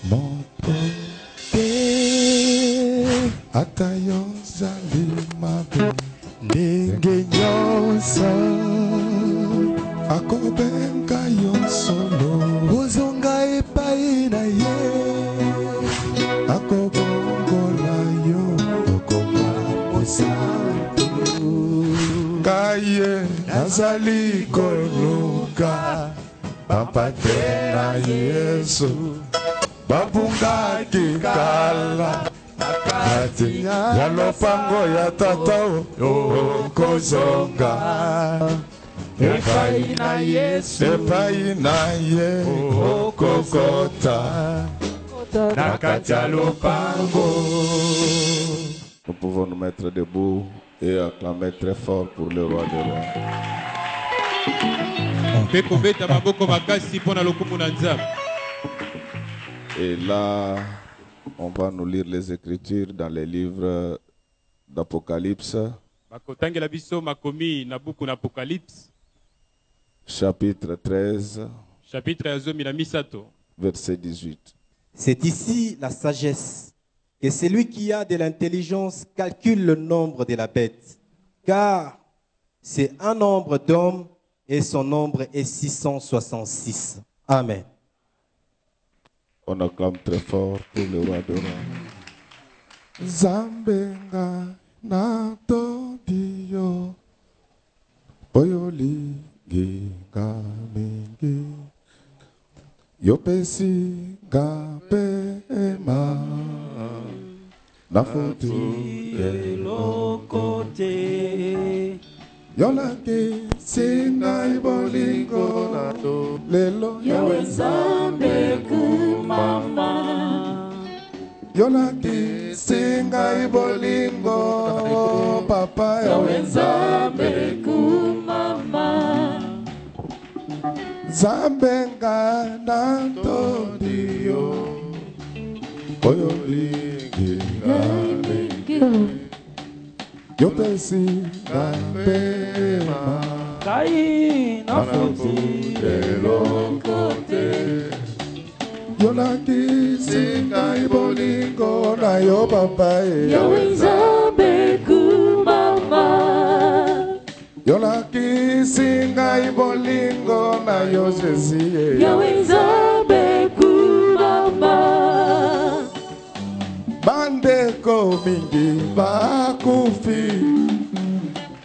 moto atayo zali mabe ndenge nyonso akobenga yo solo ozonga epai na ye akobongola yo okoma mosantu kaye nazali koluka papate na Yesu babungaki kala nakati ya lopango ya tata okozonga epai na Yesu epai na ye okokota nakati ya lopango. Nous pouvons nous mettre debout et acclamer très fort pour le roi des rois. Et là, on va nous lire les Écritures dans les livres d'Apocalypse. Chapitre 13, verset 18. C'est ici la sagesse, que celui qui a de l'intelligence calcule le nombre de la bête, car c'est un nombre d'hommes et son nombre est 666. Amen. On acclame très fort pour le roi de rois. Zambenga na todio boyoli ginga mingi yopesi gapema na futi elokote yolaki singa ibolingo lelo yawezambe kumama yolaki singa ibolingo papa yawezambe kumama zambenga na todio oyolingi yopesi gambema kai na futi elokote yolaki singa ibolingo na yo papa yawezambe kumama yolaki singa ibolingo na yo Jésus yawezambe kumama bandeko mingi bakufi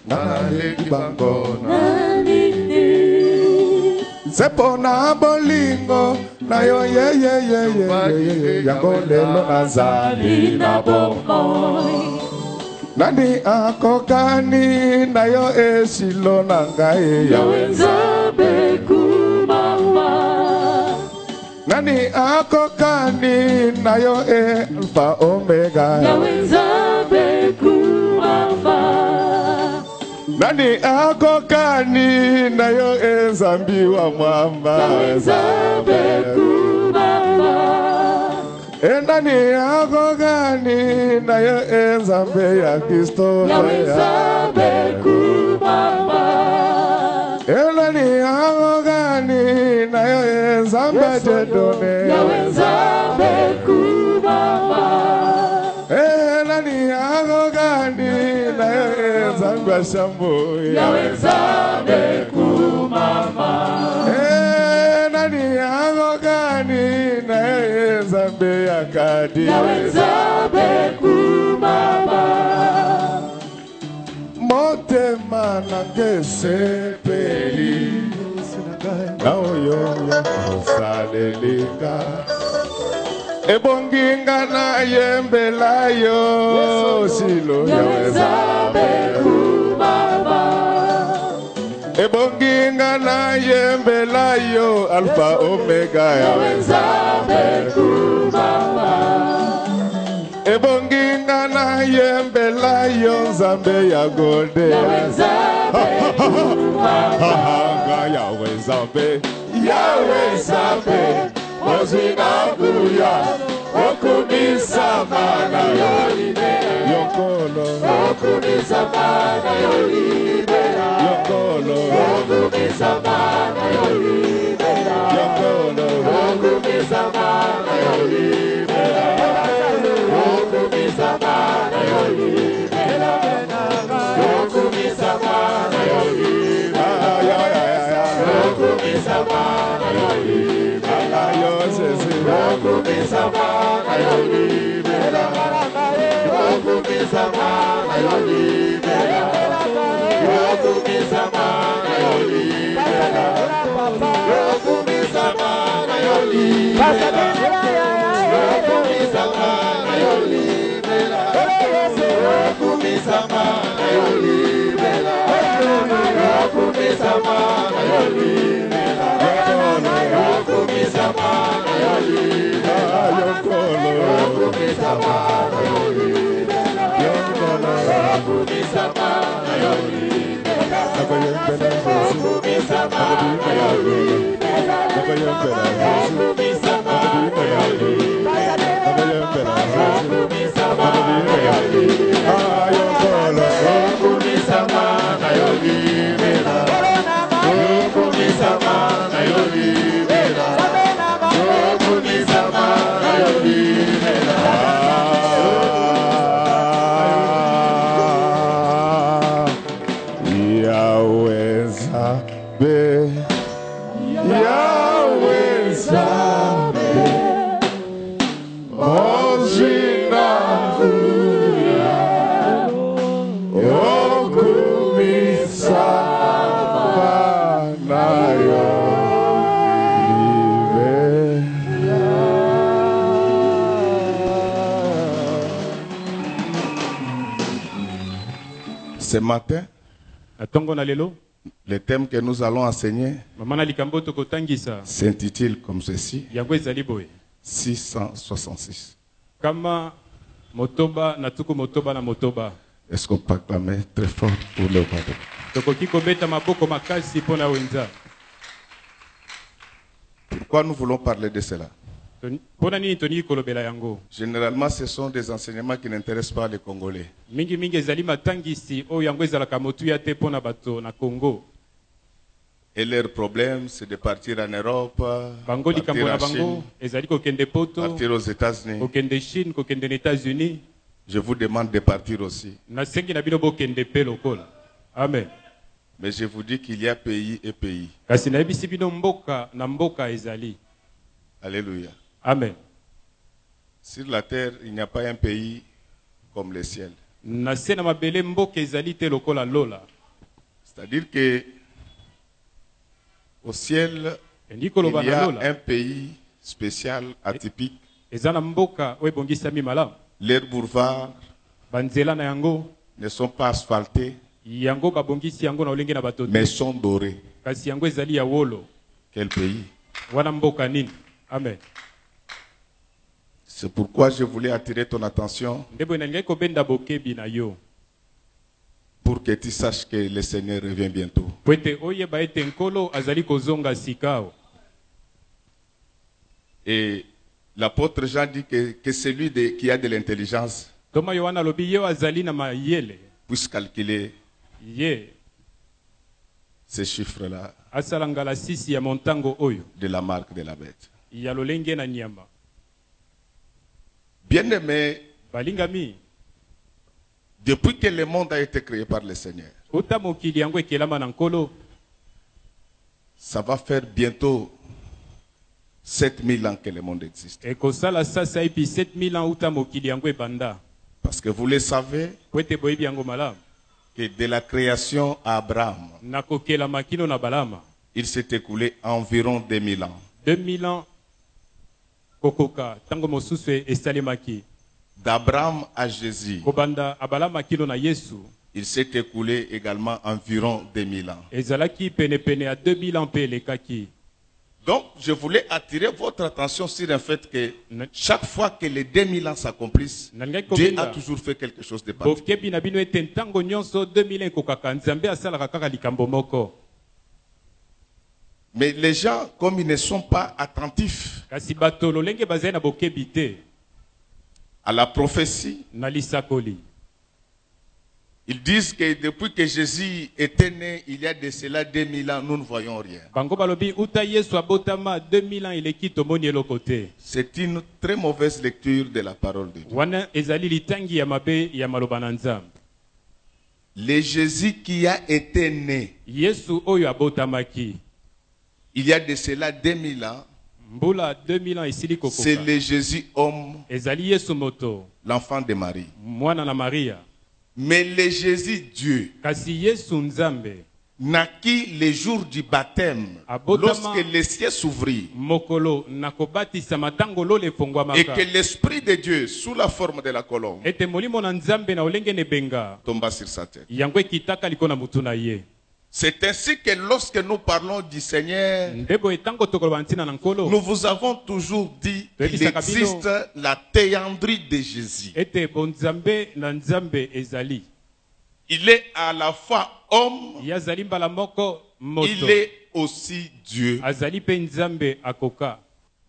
naleki bango nanini sepona bolingo na yo ye yango lelo nazali na bomoi nani akokani na yo esilo na ngai yawezambe kumama nani akokani na yo alfa omega yawezambe kumama nani akokani na yo ezambi wa mwamba yawezambe kumama nani akokani na yo ezambe ya Kristo yawezambe kumama nani akokani na yo ezambe jedone yawezambe kumama nani akokani na yo ezambe shambo yawezambe kumama nani akokani na yo ezambe ya kadi yawezambe kumama motema nange sepeli na oyo osalelika ebonginga na yembela yo silo yawezambe kumama ebonginga na yembela yo alfa omega yawezambe kumama ebonginga na yembela yo nzambe ya golde yawezambe kumama yawezambe yawezambe ozinakuya okunisama yokolo okunisama yokolo okunisama yokolo okunisama Ce matin, le thème que nous allons enseigner s'intitule comme ceci, 666. Est-ce qu'on peut acclamer très fort pour le Pardon? Pourquoi nous voulons parler de cela? Généralement, ce sont des enseignements qui n'intéressent pas les Congolais. Et leur problème, c'est de partir en Europe, partir en Chine, partir aux États-Unis. Je vous demande de partir aussi. Amen. Mais je vous dis qu'il y a pays et pays. Alléluia. Amen. Sur la terre, il n'y a pas un pays comme le ciel. C'est-à-dire que au ciel, il y a un pays spécial, atypique. Les boulevards ne sont pas asphaltés, mais sont dorés. Quel pays? Amen. C'est pourquoi je voulais attirer ton attention pour que tu saches que le Seigneur revient bientôt. Et l'apôtre Jean dit que celui qui a de l'intelligence puisse calculer ces chiffres-là de la marque de la bête. Bien-aimé, depuis que le monde a été créé par le Seigneur, ça va faire bientôt 7000 ans que le monde existe. Parce que vous le savez, que de la création à Abraham, il s'est écoulé environ 2000 ans. 2000 ans. D'Abraham à Jésus, il s'est écoulé également environ 2000 ans. Donc, je voulais attirer votre attention sur le fait que chaque fois que les 2000 ans s'accomplissent, Dieu a toujours fait quelque chose de particulier. Mais les gens, comme ils ne sont pas attentifs à la prophétie, ils disent que depuis que Jésus était né, il y a de cela 2000 ans, nous ne voyons rien. C'est une très mauvaise lecture de la parole de Dieu. Le Jésus qui a été né, il y a de cela 2000 ans, Mbula 2000 ans esili kokoka. C'est le Jésus homme, Ezali Yesu moto. l'enfant de Marie. Mwana na Maria. Mais le Jésus Dieu Kasi Yesu Nzambe. naquit le jour du baptême, Abotama lorsque les cieux s'ouvrirent Mokolo nakobatisa matango lole fongwamaka. et que l'Esprit de Dieu, sous la forme de la colombe, Ete molimo na Nzambe na olenge nebenga. tomba sur sa tête. Yango kitaka liko na mutu na ye. C'est ainsi que lorsque nous parlons du Seigneur, Ndebo etango tokoloba ntina na nkolo. nous vous avons toujours dit qu'il existe la théandrie de Jésus. Ete bonzambe na Nzambe ezali. Il est à la fois homme, Yazali mbala moko moto. il est aussi Dieu. Azali pe Nzambe akoka.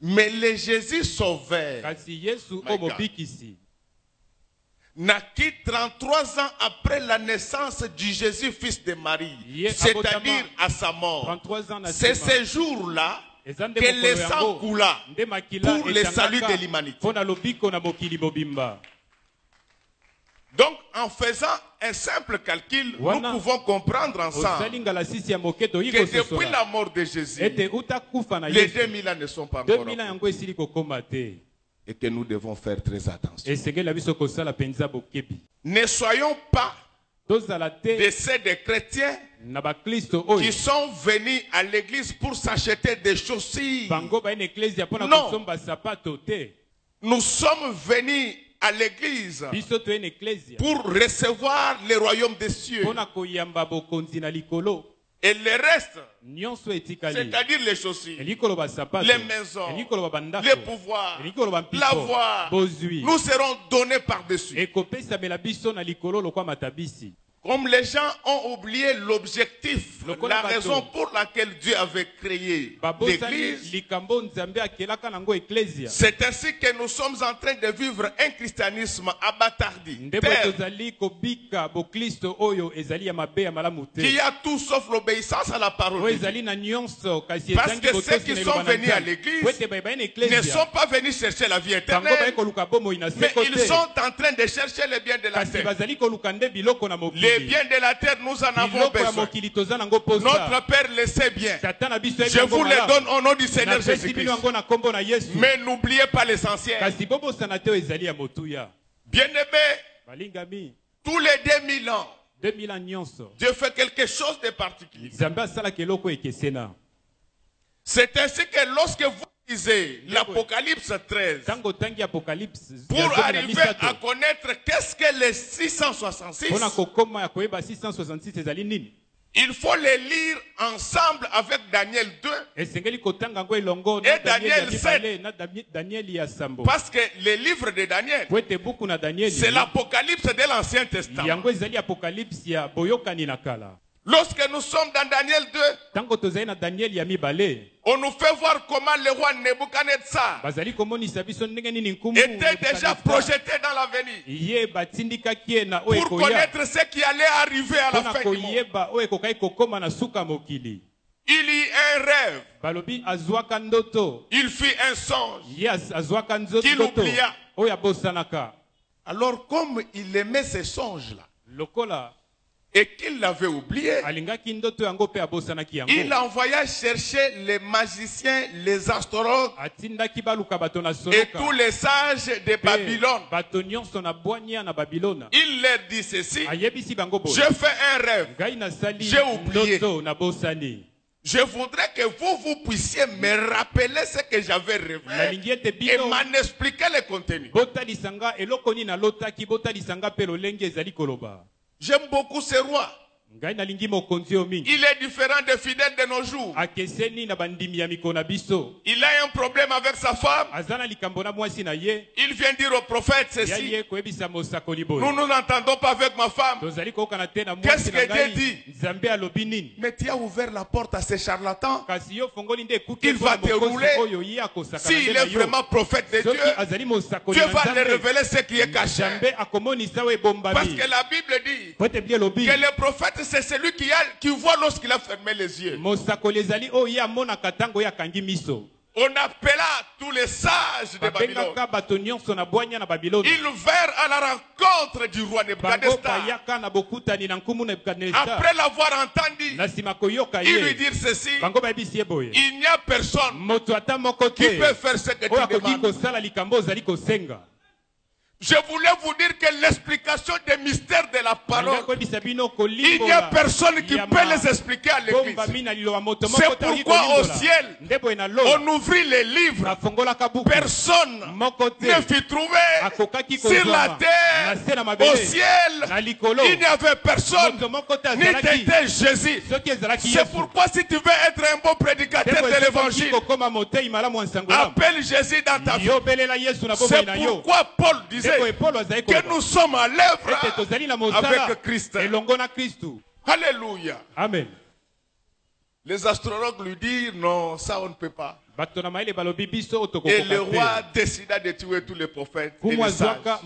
Mais le Jésus sauveur Kasi Yesu My God. omobikisi. naquit 33 ans après la naissance du Jésus, fils de Marie, Ye c'est-à-dire abotama à sa mort. 33 ans na C'est nsima. ce jour-là Ezande que mokolo le sang yango. coula Nde makila pour le etangaka salut de l'humanité. Pona lobiko na mokili mobimba. Donc, en faisant un simple calcul, Wana. nous pouvons comprendre ensemble Osalinga la sisi ya moketo que yiko depuis sosola. la mort de Jésus, Ete utakufa na les Yesu. 2000 ans ne sont pas encore 2000 ans accomplis. yango esili kokoma te. Et que nous devons faire très attention. Esengeli biso kosala penza bokebi. Ne soyons pas Tozala de te ces des chrétiens na bakristo qui oyo. sont venus à l'église pour s'acheter des chaussures. Bango ba ene ecclesia pona Non. kosomba sapato te. Nous sommes venus à l'église Biso to ene ecclesia. pour recevoir le royaume des cieux. Pona koyamba bokonzi na likolo. Et le reste, Nyonso etikali. c'est-à-dire les chaussures, Elikolo ba sapato. les maisons, Elikolo ba bandako. les pouvoirs, Elikolo ba mpiko. l'avoir, Bozui. nous serons donnés par-dessus. Ekopesamela biso na likolo lokwa matabisi. Comme les gens ont oublié l'objectif, Lokola la bato. raison pour laquelle Dieu avait créé Babosali l'église, likambo Nzambe akelaka nango ecclesia. c'est ainsi que nous sommes en train de vivre un christianisme abattardi, Ndebo tel, tozali kobika boklisto oyo ezali ya mabe ya malamu te. qui a tout sauf l'obéissance à la parole Oyo de Dieu. ezali na nyonso kasi Parce ezangi que botosi ceux qui na sont elobana venus à Nzambe. l'église Po ete bayeba ene Ne ecclesia. sont pas venus chercher la vie Bango baye éternelle, koluka bomoi na mais seko ils te. sont en train de chercher les biens de la Kasi terre. bazali koluka nde biloko na Les mokili. biens de la terre, nous en avons Biloko ya besoin. mokili toza nango posa. Notre Père le sait bien. Tata na biso Je vous les donne au nom du Seigneur Napesi Jésus-Christ. bino yango na kombo na Yesu. Mais n'oubliez pas l'essentiel. Kasi bobosana te oyo ezali ya motuya. Bien-aimés, Balingami tous les 2000 ans, 2000 ans nyonso. Dieu fait quelque chose de particulier. Nzambe asalaka eloko ekesena. C'est ainsi que lorsque vous lisez l'Apocalypse 13, Tango tangi Apocalypse. pour arriver à connaître qu'est-ce que les 666, Pona kokoma ya koyeba 666 ezali nini? il faut les lire ensemble avec Daniel 2, Esengeli kotanga ngo elongo na Et Daniel Daniel na Daniel ya sambo. parce que le livre de Daniel, Po ete buku na Daniel. c'est l'Apocalypse de l'Ancien Testament. Yango ezali Apocalypse ya boyokani na kala. Lorsque nous sommes dans Daniel 2, Tango tozali na Daniel ya mibale. on nous fait voir comment le roi Nebuchadnezzar Bazali komonisa biso ndenge nini nkumu. était déjà projeté dans l'avenir Ye batindikaki ye na oyo pour koya. connaître ce qui allait arriver à la Pona fin du monde. koyeba oyo kokai kokoma na suka mokili. Il eut un rêve, Balobi azwaka ndoto. il fit un songe. Ye azwaka Qu'il ndoto. oublia. Oyo abosanaka. Alors comme il aimait ces songes-là Lokola et qu'il l'avait oublié, alingaki ndoto yango pe abosanaki yango. il envoya chercher les magiciens, les astrologues Atindaki baluka bato na et soloka. tous les sages de Babylone. Bato nyonso na bwanya na Babilona. Il leur dit ceci: Ayebisi bango boye. je fais un rêve. Ngai nasali J'ai oublié. ndoto na bosani. Je voudrais que vous puissiez me rappeler ce que j'avais rêvé Nalingi ete et bino m'en expliquer le contenu. botalisanga eloko nini nalotaki botalisanga pe lolenge ezali koloba. J'aime beaucoup ce roi. Ngai nalingi mokonzi oyo mingi. Il est différent des fidèles de nos jours. Akeseni na bandimi ya mikolo na biso. Il a un problème avec sa femme. Azana likambo na mwasi na ye. Il vient dire au prophète Ya ceci: ye koyebisa mosakoli boye. nous n'entendons pas avec ma femme. Tozali kokana te na Qu'est-ce mwasi na que Dieu ngai. dit? Nzambe alobi nini? Mais tu as ouvert la porte à ces charlatans. Kasi yo fongoli nde ekuki Il va te rouler. oyo ye akosaka S'il est vraiment prophète de Soki Dieu, azali mosakoli Dieu na va le Nzambe. révéler ce qui est caché. Nzambe akomonisa we Parce bombami. que la Bible dit Po ete bie lobi. que le prophète, c'est celui qui voit lorsqu'il a fermé les yeux. Mosakoli ezali oyo ye amonaka ntango ye akangi miso. On appela tous les sages de Babylone. Ils vinrent à la rencontre du roi Nebuchadnezzar. Après l'avoir entendu, ils lui dirent ceci: il n'y a personne qui peut faire ce que tu demandes. Je voulais vous dire que l'explication des mystères de la parole, il n'y a personne qui peut les expliquer à l'église. C'est pourquoi au ciel, on ouvrit les livres. Personne ne fut trouvé sur la terre, au ciel. Il n'y avait personne, ni t'était Jésus. C'est pourquoi si tu veux être un bon prédicateur de l'évangile, appelle Jésus dans ta vie. C'est pourquoi Paul disait que nous sommes à l'œuvre avec Christ. Alléluia. Amen. Les astrologues lui disent non, ça on ne peut pas. Et le roi décida de tuer tous les prophètes et les sages. Quand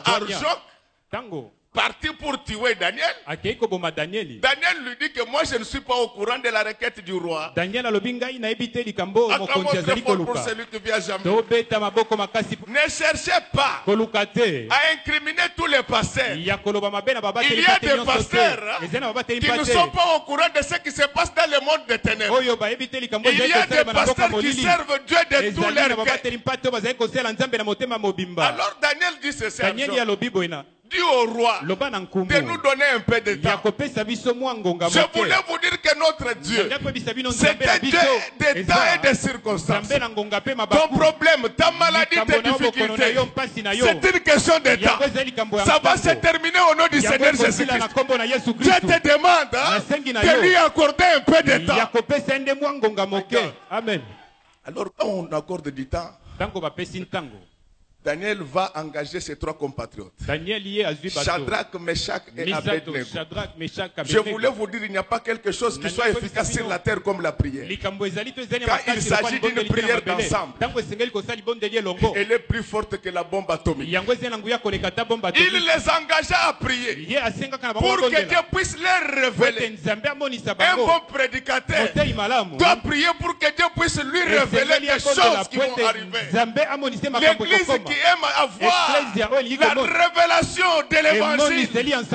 Arjoc parti pour tuer Daniel, Daniel lui dit que moi je ne suis pas au courant de la requête du roi. Acclamons pour celui qui vient jamais. Ne cherchez pas à incriminer tous les pasteurs. Il y a des pasteurs qui ne sont pas au courant de ce qui se passe dans le monde des ténèbres. Il y a des pasteurs qui servent Dieu de tous leurs cœurs. Alors Daniel dit ceci: dis au roi de nous donner un peu de temps. Je voulais vous dire que notre Dieu, c'est un Dieu de temps et de circonstances. Ton problème, ta maladie, tes difficultés, c'est une question de temps. Ça va se terminer au nom du Seigneur Jésus-Christ. Dieu te demande de lui accorder un peu de temps. Amen. Alors quand on accorde du temps, Daniel va engager ses trois compatriotes, Shadrach, Meshach et Abednego. Je voulais vous dire, il n'y a pas quelque chose qui soit efficace sur la terre comme la prière. Quand il s'agit d'une prière d'ensemble, elle est plus forte que la bombe atomique. Il les engagea à prier pour que Dieu puisse les révéler. Un bon prédicateur doit prier pour que Dieu puisse lui révéler des choses qui vont arriver. L'église qui aime avoir la révélation de l'évangile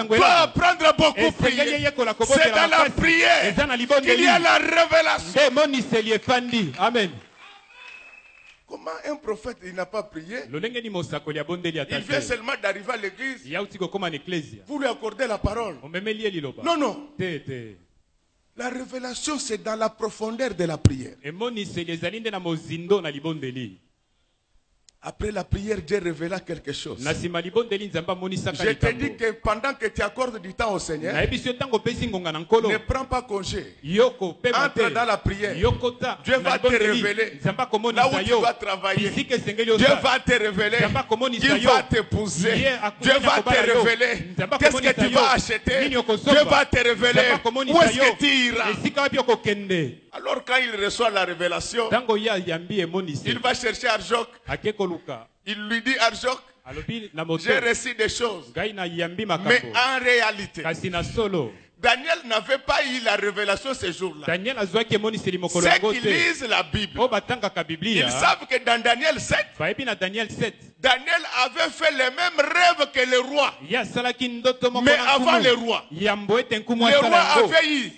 doit apprendre à beaucoup prier. C'est dans la prière qu'il y a la révélation. Amen. Comment un prophète il n'a pas prié? Il vient seulement d'arriver à l'église. Vous lui accordez la parole. Non, non. La révélation c'est dans la profondeur de la prière. Après la prière, Dieu révéla quelque chose. Je te dis que pendant que tu accordes du temps au Seigneur, ne prends pas congé. Entre dans la prière. Dieu va te révéler là où tu vas travailler. Dieu va te révéler qui va t'épouser. Dieu va te révéler qu'est-ce que tu vas acheter. Dieu va te révéler où est-ce que tu iras. Alors quand il reçoit la révélation, il va chercher Arjoc. Il lui dit: Arjoc, j'ai reçu des choses. Mais en réalité, Daniel n'avait pas eu la révélation ce jour-là. Ceux qui lisent la Bible, ils savent que dans Daniel 7, Daniel avait fait les mêmes rêves que le roi. Mais avant le roi avait eu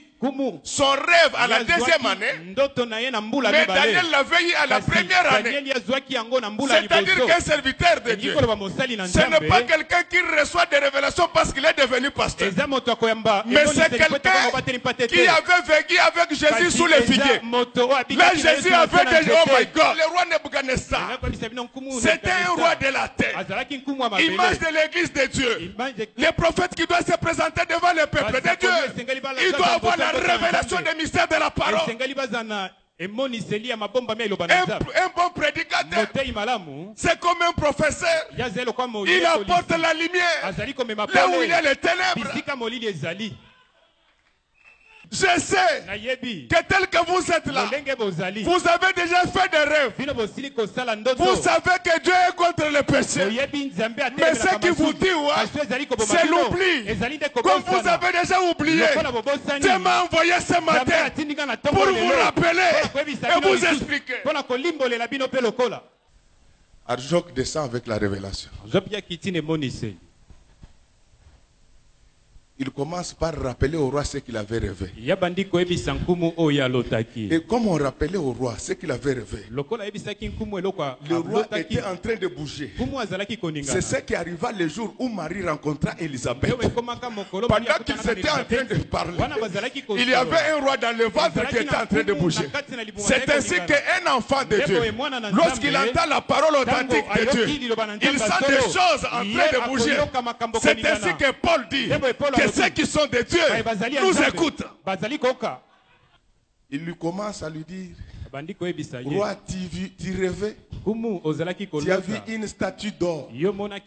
son rêve à la deuxième année, mais Daniel l'avait eu à la première année. C'est-à-dire qu'un serviteur de Dieu, ce n'est pas quelqu'un qui reçoit des révélations parce qu'il est devenu pasteur, mais c'est quelqu'un qui avait vécu avec Jésus sous les figuiers. Là, Jésus avait dit: oh my God, le roi Nebuchadnezzar, c'était un roi de la terre, image de l'église de Dieu. Le prophète qui doit se présenter devant le peuple de Dieu, il doit avoir la révélation des mystères de la parole. Un bon prédicateur, c'est comme un professeur. Il apporte la lumière là où il y a les ténèbres. Je sais que tel que vous êtes là, vous avez déjà fait des rêves. Vous savez que Dieu est contre le péché. Mais ce qui vous dit, c'est l'oubli. Comme vous avez déjà oublié, Dieu m'a envoyé ce matin pour vous rappeler et vous expliquer. Arjok descend avec la révélation. Il commence par rappeler au roi ce qu'il avait rêvé. Et comme on rappelait au roi ce qu'il avait rêvé, le roi était en train de bouger. C'est ce qui arriva le jour où Marie rencontra Élisabeth. Pendant qu'ils étaient en train de parler, il y avait un roi dans le ventre qui était en train de bouger. C'est ainsi qu'un enfant de Dieu, lorsqu'il entend la parole authentique de Dieu, il sent des choses en train de bouger. C'est ainsi que Paul dit que ceux qui sont de Dieu nous écoutent. Il lui commence à lui dire, roi, tu rêvais, tu as vu une statue d'or, la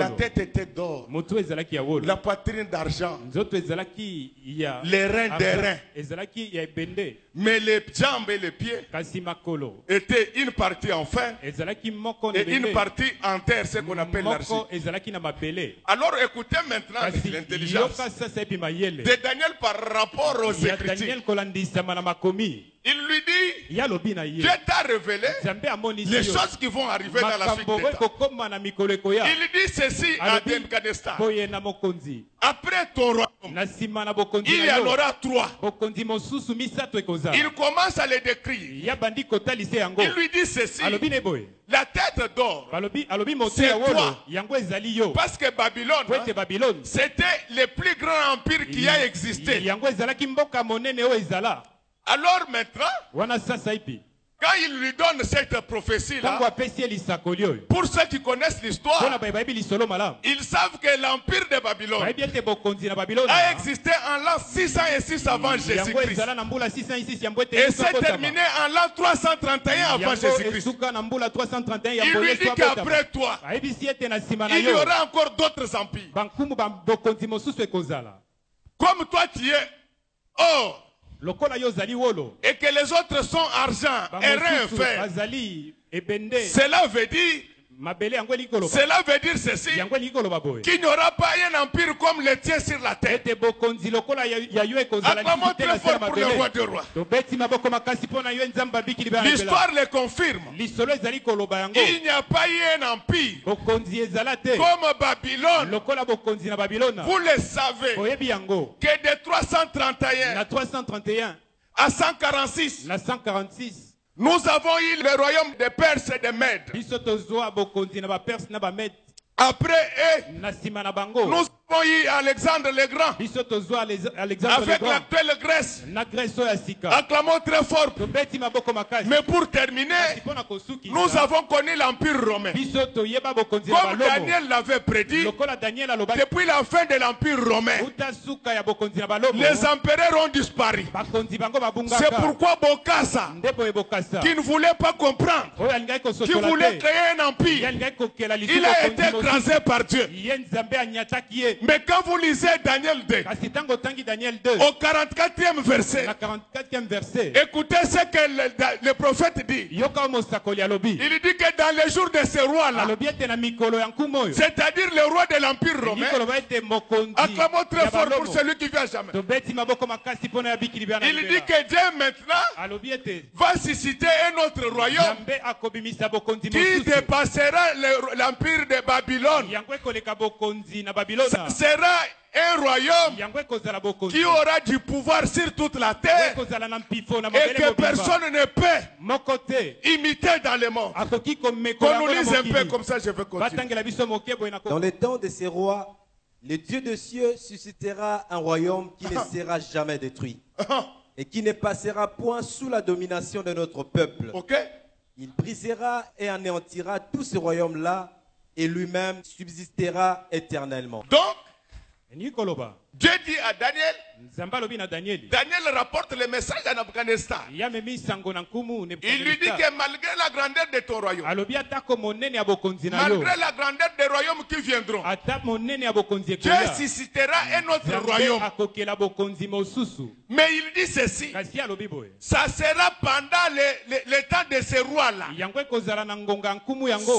tête était d'or, la poitrine d'argent, les reins d'airain, mais les jambes et les pieds étaient une partie en fer et une partie en terre, ce qu'on appelle l'argile. Alors écoutez maintenant l'intelligence de Daniel par rapport aux Écritures. Il lui dit, Dieu t'a révélé les choses qui vont arriver dans la suite des temps. Il dit ceci à Nebuchadnezzar. Après ton royaume, il y en aura 3. Il commence à les décrire. Il lui dit ceci. La tête d'or, c'est toi. Parce que Babylone, c'était le plus grand empire qui a existé. Alors maintenant, quand il lui donne cette prophétie-là, pour ceux qui connaissent l'histoire, ils savent que l'empire de Babylone a existé en l'an 606 avant Jésus-Christ. Et s'est terminé en l'an 331 avant Jésus-Christ. Il lui dit qu'après toi, il y aura encore d'autres empires. Comme toi tu es or, et que les autres sont argent, airain, fer. Cela veut dire ceci, qu'il n'y aura pas un empire comme le tien sur la terre. Acclamons très fort pour le roi des rois. L'histoire le confirme. Il n'y a pas eu un empire comme Babylone. Vous le savez que de 331 à 146, nous avons eu le royaume de Perse et de Mèdes. Après eux, nous avons eu Alexandre le Grand avec l'actuelle Grèce. Acclamons très fort. Mais pour terminer, nous avons connu l'Empire romain. Comme Daniel l'avait prédit, depuis la fin de l'Empire romain, les empereurs ont disparu. C'est pourquoi Bokassa, qui ne voulait pas comprendre, qui voulait créer un empire, il a été écrasé par Dieu. Mais quand vous lisez Daniel 2, au 44e verset, écoutez ce que le prophète dit. Il dit que dans les jours de ce roi-là, c'est-à-dire le roi de l'Empire romain, acclamons très fort pour celui qui vient jamais. Il dit que Dieu maintenant va susciter un autre royaume qui dépassera l'Empire de Babylone. Ce sera un royaume qui aura du pouvoir sur toute la terre et que personne ne peut imiter dans le monde. Qu'on nous lise un peu comme ça, je vais continuer. Dans les temps de ces rois, le Dieu des cieux suscitera un royaume qui ne sera jamais détruit et qui ne passera point sous la domination de notre peuple. Il brisera et anéantira tout ce royaume-là et lui-même subsistera éternellement. Donc, Dieu dit à Daniel, Daniel rapporte le message à Nebuchadnezzar. Il lui dit que malgré la grandeur de ton royaume, malgré la grandeur des royaumes qui viendront, Dieu suscitera un autre royaume. Mais il dit ceci, ça sera pendant le temps de ces rois-là,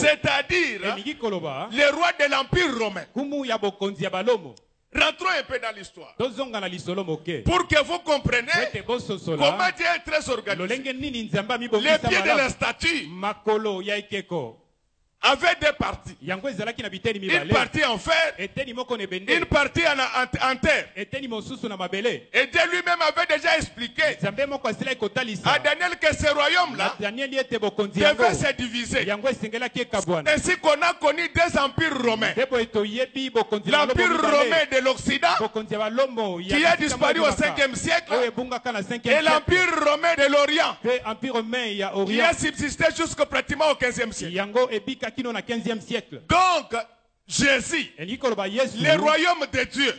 c'est-à-dire les rois de l'Empire romain. Rentrons un peu dans l'histoire pour que vous compreniez comment Dieu est très organisé. Les pieds de la statue avaient deux parties. Une partie en fer, une partie en terre. Et Dieu lui-même avait déjà expliqué à Daniel que ce royaume-là devait se diviser. Ainsi qu'on a connu deux empires romains. L'empire romain de l'Occident, qui a disparu au 5e siècle, et l'empire romain de l'Orient, qui a subsisté jusqu'à pratiquement au 15e siècle. Donc, Jésus, le royaume de Dieu,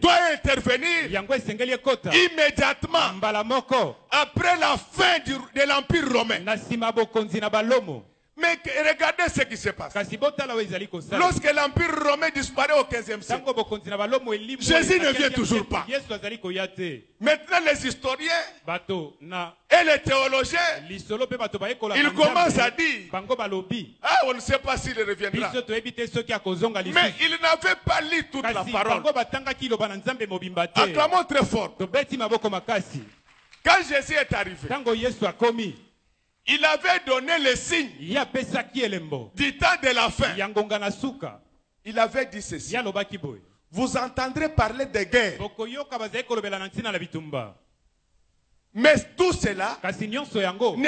doit intervenir immédiatement après la fin de l'Empire romain. Mais regardez ce qui se passe. Lorsque l'Empire romain disparaît au 15e siècle, Jésus ne vient toujours pas. Maintenant, les historiens et les théologiens, ils commencent à dire, ah, on ne sait pas s'il reviendra. Mais ils n'avaient pas lu toute la parole. Acclamons très fort. Quand Jésus est arrivé, il avait donné le signe du temps de la fin. Il avait dit ceci. Vous entendrez parler de guerre. Mais tout cela ne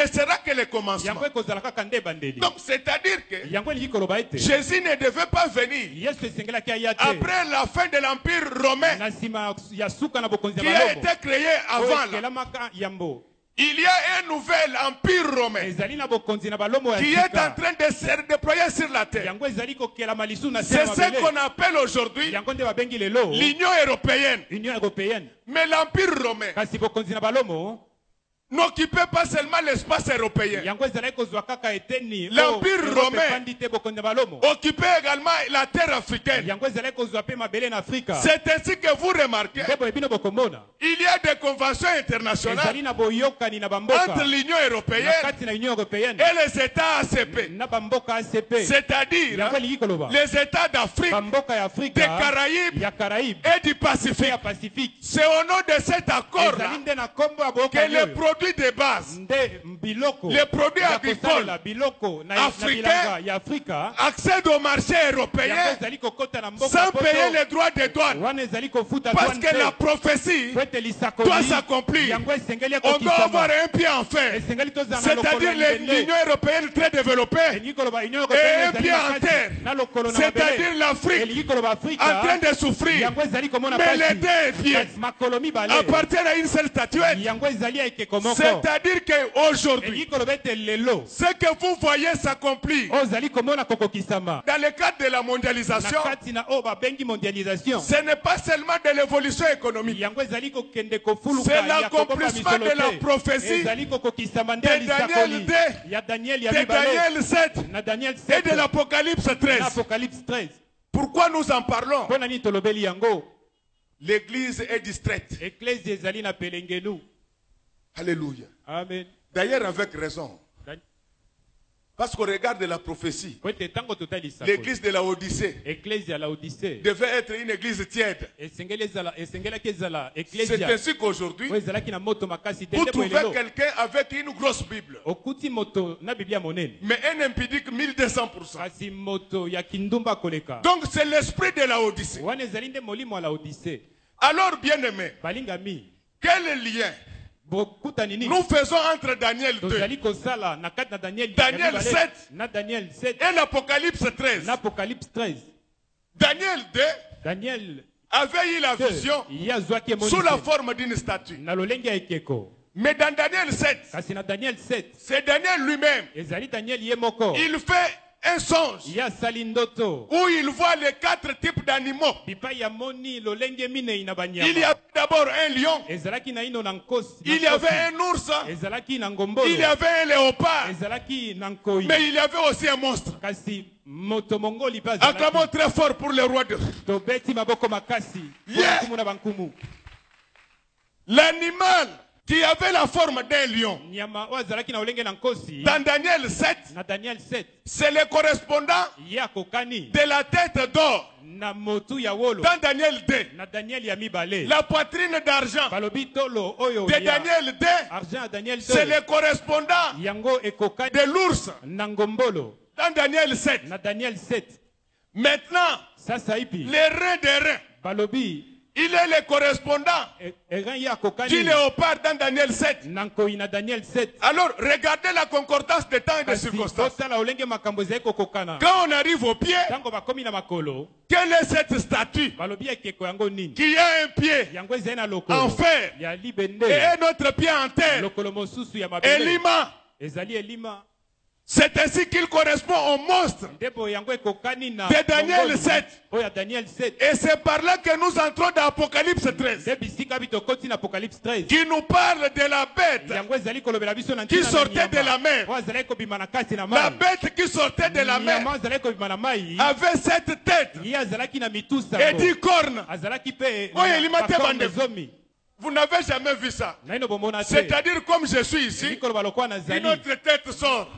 sera que le commencement. Donc c'est-à-dire que Jésus ne devait pas venir après la fin de l'Empire romain qui a été créé avant. Il y a un nouvel empire romain qui est en train de se déployer sur la terre. C'est ce qu'on appelle aujourd'hui l'Union européenne. Mais l'empire romain n'occupait pas seulement l'espace européen. L'empire romain occupait également la terre africaine. C'est ainsi que vous remarquez, il y a des conventions internationales entre l'Union européenne et les États ACP. C'est-à-dire les États d'Afrique, des Caraïbes et du Pacifique. C'est au nom de cet accord-là que les produits de base, les produits agricoles africains accèdent au marché européen sans payer les droits de douane. Parce que la prophétie doit s'accomplir. On doit avoir un pied en fer, c'est-à-dire l'Union européenne très développée, et un pied en terre, c'est-à-dire l'Afrique en train de souffrir. Mais les deux pieds appartiennent à une seule statuette. C'est-à-dire qu'aujourd'hui, ce que vous voyez s'accomplir dans le cadre de la mondialisation, ce n'est pas seulement de l'évolution économique, c'est l'accomplissement de la prophétie de Daniel 7 et de l'Apocalypse 13. Pourquoi nous en parlons? L'église est distraite. Alléluia. Amen. D'ailleurs, avec raison. Parce qu'on regarde la prophétie. L'église de la Odyssée devait être une église tiède. C'est ainsi qu'aujourd'hui, vous trouvez quelqu'un avec une grosse Bible. Mais un impudique 1200%. Donc c'est l'esprit de la Odyssée. Alors, bien aimé, quel lien nous faisons entre Daniel 2, Daniel 7 et l'Apocalypse 13. Daniel 2 avait eu la vision sous la forme d'une statue. Mais dans Daniel 7, c'est Daniel lui-même. Il fait un songe ya sali ndoto où il voit les 4 types d'animaux. bipai ya moni lolenge minei na banyama. Il y avait d'abord un lion. Ezalaki na ino na nkosi. Il y avait un ours. Ezalaki na ngombolo. Il y avait un léopard. Ezalaki na nkoi. Mais il y avait aussi un monstre. Kasi moto mongoli ba Acclamons très fort pour le roi de... Tobeti maboko makasi. Yeah. Bankumu na bankumu. L'animal qui avait la forme d'un lion. Nyama wazalaki na olenge na nkosi. Dans Daniel 7, Na Daniel 7. c'est le correspondant Ya kokani. de la tête d'or. Na motu ya wolo. Dans Daniel 2, Na Daniel ya mibale. la poitrine d'argent Balobi tolo oyo de ya. Daniel 2, Argent à Daniel 2. c'est le correspondant Yango ekokani. de l'ours. Na ngombolo. Dans Daniel 7. Na Daniel 7. Maintenant, Sasa ipi. les reins des reins, Balobi. il est le correspondant Eran ya kokani. du léopard dans Daniel 7. Nankoi na Daniel 7. Alors, regardez la concordance de temps et de Kasi circonstances. tosala olenge makambo ezali kokokana. Quand on arrive au pied, Tango bakomi na makolo. quelle est cette statue Balobi ekeko yango nini. qui a un pied Yango ezali na lokolo. en fer Ya libende. et un autre pied en terre? Lokolo mosusu ya mabele. Elima. Ezali elima. C'est ainsi qu'il correspond au monstre Ndebo yango ekokani na. de Daniel 7. Oya Daniel 7. Et c'est par là que nous entrons dans Apocalypse 13, Debisika bitokoti na Apocalypse 13. qui nous parle de la bête, Yango ezali kolobela biso na qui ntina na sortait de nyama. la mer. Oyo azali kobima na kati na La mai. bête qui sortait de la mer Nyama azali kobima na mai. avait 7 têtes Ye azalaki na mitusa. et 10 cornes. Azalaki pe. Oyo elima te bakorne bande. zomi. Vous n'avez jamais vu ça. Naino bomona te. C'est-à-dire, comme je suis ici, Nikolo balokwa na une zali. autre tête sort,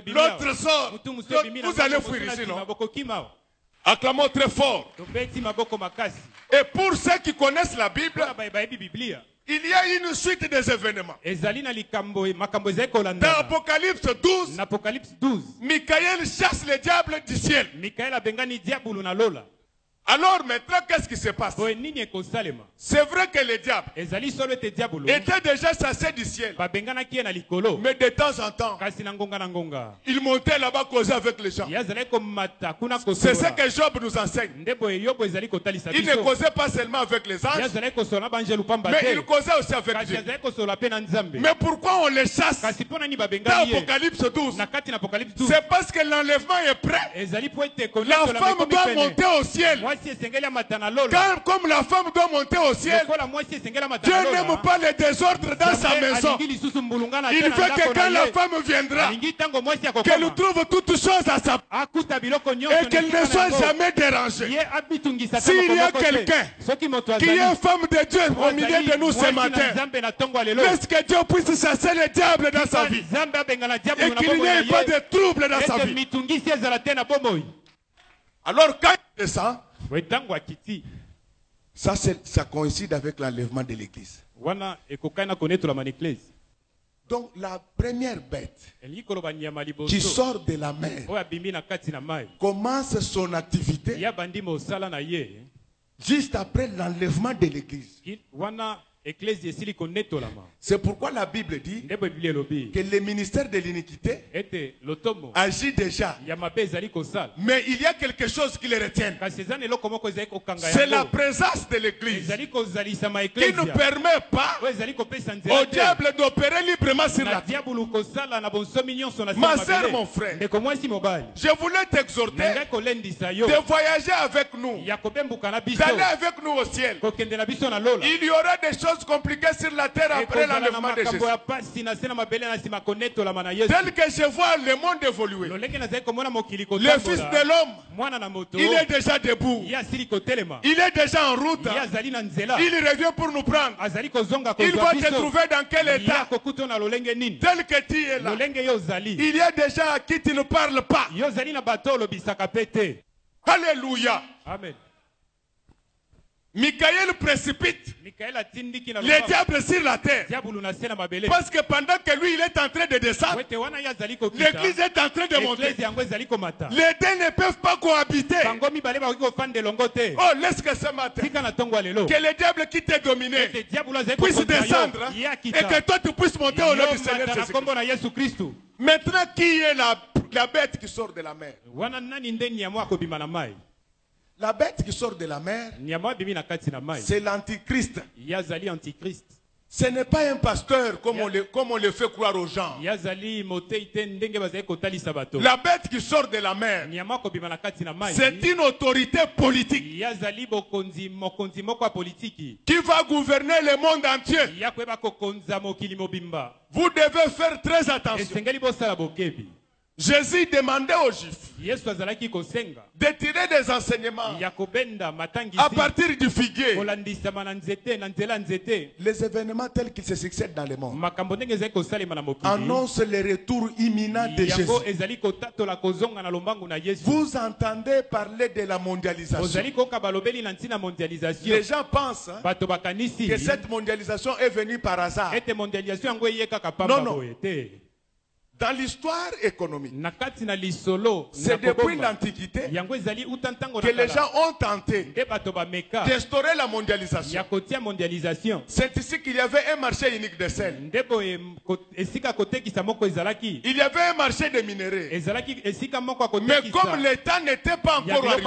l'autre sort. Mutu musu Donc, ebimi na vous allez maboko fuir na ici, nsima, non? maboko kima. Acclamons très fort. Tobeti maboko makasi. Et pour ceux qui connaissent la Bible, Mpona bayebi Biblia. il y a une suite des événements. Ezali na likambo makambo ezali Dans kolanda. Apocalypse 12, Na Apocalypse 12. Michael chasse le diable du ciel. Mikael abengani diabulu na lola. Alors maintenant, qu'est-ce qui se passe? Boye nini ekosalema. C'est vrai que le diable Ezali solo ete diabulu. était déjà chassé du ciel. Babenganaki ye na likolo. Mais de temps en temps, Kasi na ngonga na ngonga. il montait là-bas causer avec les gens. Ye azali komata kuna C'est ce kosola. que Job nous enseigne. Nde boye yobo ezali kotalisa Il ne biso. causait pas seulement avec les Ye anges, azali kosola banjelu pamba mais te. il causait aussi avec Kasi Dieu. azali kosola pe na Nzambe. Mais pourquoi on les chasse Kasi mpona nini dans babengani ye. Apocalypse 12? Na kati na Apocalypse 12. C'est parce que l'enlèvement est prêt. Ezali po ete La konatola femme mekomi doit pene. monter au ciel. Mwasi esengeli amata na lola. Car comme la femme doit monter au ciel, Lokola mwasi esengeli amata Dieu na lola. n'aime pas le désordre dans sa Nzambe maison. alingi lisusu mbulungana Il te na veut ndako que quand na la ye. femme viendra, Alingi ntango mwasi qu'elle akokoma. trouve toutes choses à sa Akuta biloko nyonso et qu'elle ne soit jamais dérangée. Ye abitungisa S'il y a moko te. quelqu'un Soki moto qui est azali. femme de Dieu au milieu de nous ce Mwasi na matin, Nzambe na ntongo ya lelo. laisse que Dieu puisse chasser le diable dans sa vie Nzambe abengana diabolo et na qu'il bomoi n'y na ait pas ye. de trouble dans sa Ete vie. mitungisi ezala te na bomoi. Alors quand il descend, Boye ntango akiti. ça coïncide avec l'enlèvement de l'église. Wana ekokani na konetolama na eglise. Donc la première bête Elingi koloba nyama liboso. qui sort de la mer Oyo abimi na kati na mai. commence son activité Ya bandi mosala na ye. juste après l'enlèvement de l'église. Wana eglise esili konetolama. C'est pourquoi la Bible dit Nde boye Biblia elobi. que le ministère de l'iniquité Ete lotomo. agit déjà. Ya mabe ezali kosala. Mais il y a quelque chose qui les retient. Kasi eza na eloko moko ezali kokanga C'est la yango. présence de l'église Ezali kozalisama qui ne eklezia. permet pas Oyo ezali kopesa au nzela te. diable d'opérer librement sur Na la terre. diabolo kosala na bonsomi nyonso na Ma sima sœur, mabele. mon frère, Ndeko mwasi mobali. je voulais t'exhorter Nanga kolendisa yo. de voyager avec nous, Ya kobembuka na biso. d'aller avec nous au ciel. Kokende na biso na lola. Il y aura des choses compliquées sur la terre après Ekozala na l'enlèvement de Jésus. makambo ya pasi na se na mabele na sima konetolama na Yesu. Tel que je vois le monde évoluer, Lolenge nazali komona mokili le Fils kotambola. de l'homme, Mwana na moto. il est déjà debout. Ye asili kotelema. Il est déjà en route. Ye azali na nzela. Il revient pour nous prendre. Azali kozonga Il kozwa va te biso. trouver dans quel Ya état? kokuta na lolenge nini. Tel que tu es là. Lolenge yo ozali. Il y a des gens à qui tu ne parles pas. Yo ozali na bato olobisaka pe te. Alléluia. Amen. Michael précipite Mikael atindiki na le diable sur la terre. diabulu na se na mabele. Parce que pendant que lui, il est en train de descendre, Wete wana ye azali kokita. l'église est en train de monter. Eklesi yango ezali komata. Les deux ne peuvent pas cohabiter. Bango mibale bakoki kofanda elongo te. Oh, laisse que ce matin, Tika na ntongo ya lelo. que le diable qui t'est dominé Ete diabulu azali puisse kokonza yo. descendre Ye et akita. que toi tu puisses monter au nom Yo du Seigneur mata na Jésus. kombo na Yesu Kristu. Maintenant, qui est la bête qui sort de la mer? Wana nani nde nyama akobima na mai. La bête qui sort de la mer, Nyama abimi na kati na mai. c'est l'antichrist. Ye azali antichrist. Ce n'est pas un pasteur comme on le fait croire aux gens. La bête qui sort de la mer, c'est une autorité politique qui va gouverner le monde entier. Vous devez faire très attention. Jésus demandait aux Juifs de tirer des enseignements à partir du figuier. Les événements tels qu'ils se succèdent dans le monde annoncent le retour imminent de Jésus. Vous entendez parler de la mondialisation. Les gens pensent que cette mondialisation est venue par hasard. Non, non. Dans l'histoire économique, c'est depuis l'Antiquité que les gens ont tenté d'instaurer la mondialisation. C'est ici qu'il y avait un marché unique de sel. Il y avait un marché de minerais. Mais comme l'État n'était pas encore arrivé,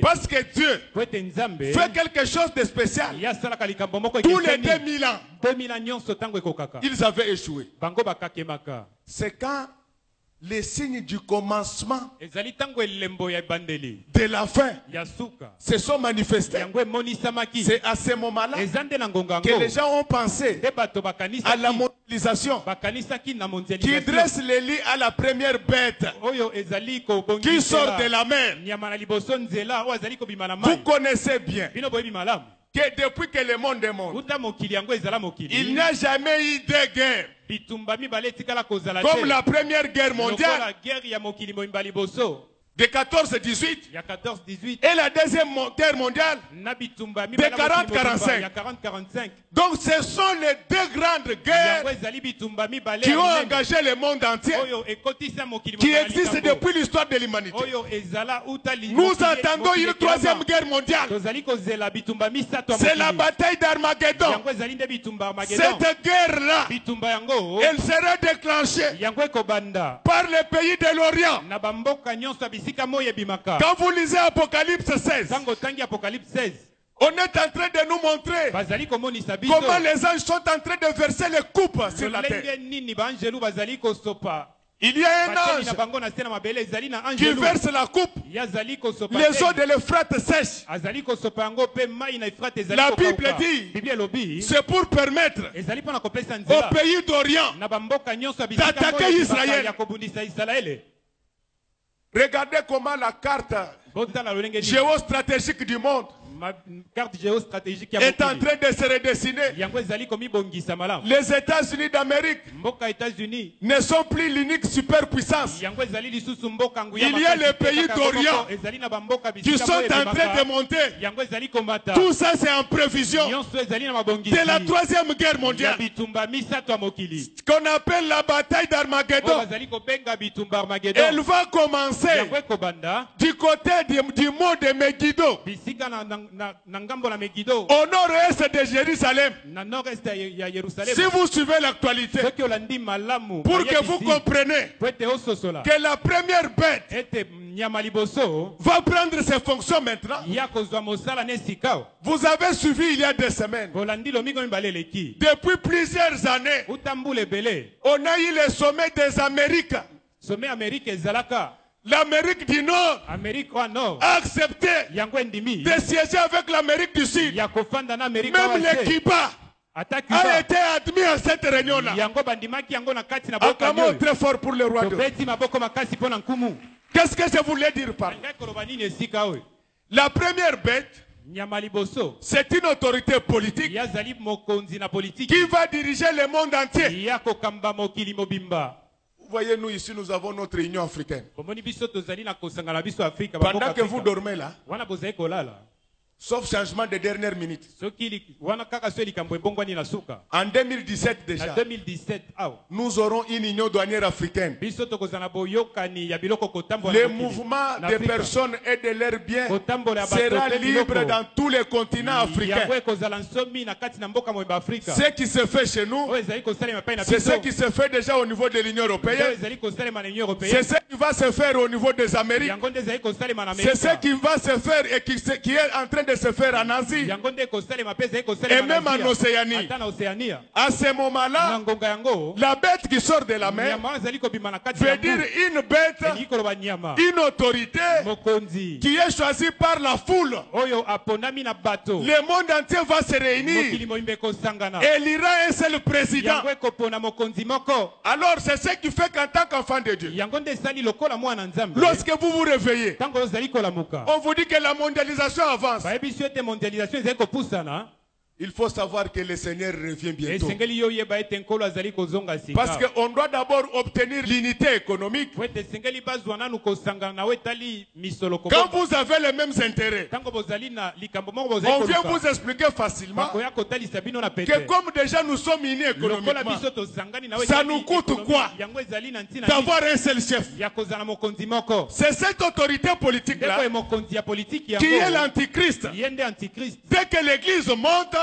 parce que Dieu fait quelque chose de spécial, tous les 2000 ans, ils avaient échoué. C'est quand les signes du commencement de la fin se sont manifestés. C'est à ce moment-là que les gens ont pensé à la mondialisation qui dresse les lits à la première bête qui sort de la mer. Vous connaissez bien que depuis que le monde est monde, il n'y a jamais eu de guerre comme la première guerre mondiale de 14-18 et la deuxième guerre mondiale de 40-45. Donc ce sont les deux grandes guerres qui ont engagé le monde entier, qui existent depuis l'histoire de l'humanité. Nous attendons une troisième guerre mondiale. C'est la bataille d'Armageddon. Cette guerre-là, elle sera déclenchée par les pays de l'Orient. Quand vous lisez Apocalypse 16, on est en train de nous montrer comment les anges sont en train de verser les coupes sur la terre. Il y a un ange qui verse la coupe. Les eaux de l'Euphrate sèchent. La Bible dit c'est pour permettre aux pays d'Orient d'attaquer Israël. Regardez comment la carte géostratégique du monde est en train de se redessiner. Les États-Unis d'Amérique ne sont plus l'unique superpuissance. Il y a les pays d'Orient qui sont en train de monter. Tout ça, c'est en prévision de la troisième guerre mondiale, qu'on appelle la bataille d'Armageddon. Elle va commencer du côté du mont de Megiddo, au nord-est de Jérusalem. Si vous suivez l'actualité, pour que vous compreniez que la première bête va prendre ses fonctions maintenant. Vous avez suivi il y a des semaines, depuis plusieurs années, on a eu le sommet des Amériques. L'Amérique du Nord a accepté de siéger avec l'Amérique du Sud. Même les Cuba a été admis à cette réunion-là. Acclamons très fort pour le roi. Qu'est-ce que je voulais dire par là? La première bête, c'est une autorité politique qui va diriger le monde entier. Vous voyez, nous ici, nous avons notre Union africaine. Pendant que vous dormez là, sauf changement de dernière minute. En 2017 déjà, nous aurons une union douanière africaine. Le mouvement des personnes et de leurs biens sera libre dans tous les continents africains. Ce qui se fait chez nous, c'est ce qui se fait déjà au niveau de l'Union européenne. C'est ce qui va se faire au niveau des Amériques. C'est ce qui va se faire et qui est en train de de se faire en Asie et même en Océanie. À ce moment-là, la bête qui sort de la mer veut dire une bête, une autorité qui est choisie par la foule. Le monde entier va se réunir et il ira un seul président. Alors c'est ce qui fait qu'en tant qu'enfant de Dieu, lorsque vous vous réveillez, on vous dit que la mondialisation avance. Il faut savoir que le Seigneur revient bientôt. Parce qu'on doit d'abord obtenir l'unité économique. Quand vous avez les mêmes intérêts, on vient vous expliquer facilement que comme déjà nous sommes unis économiquement, ça nous coûte quoi d'avoir un seul chef? C'est cette autorité politique-là qui est l'antichrist. Dès que l'Église monte,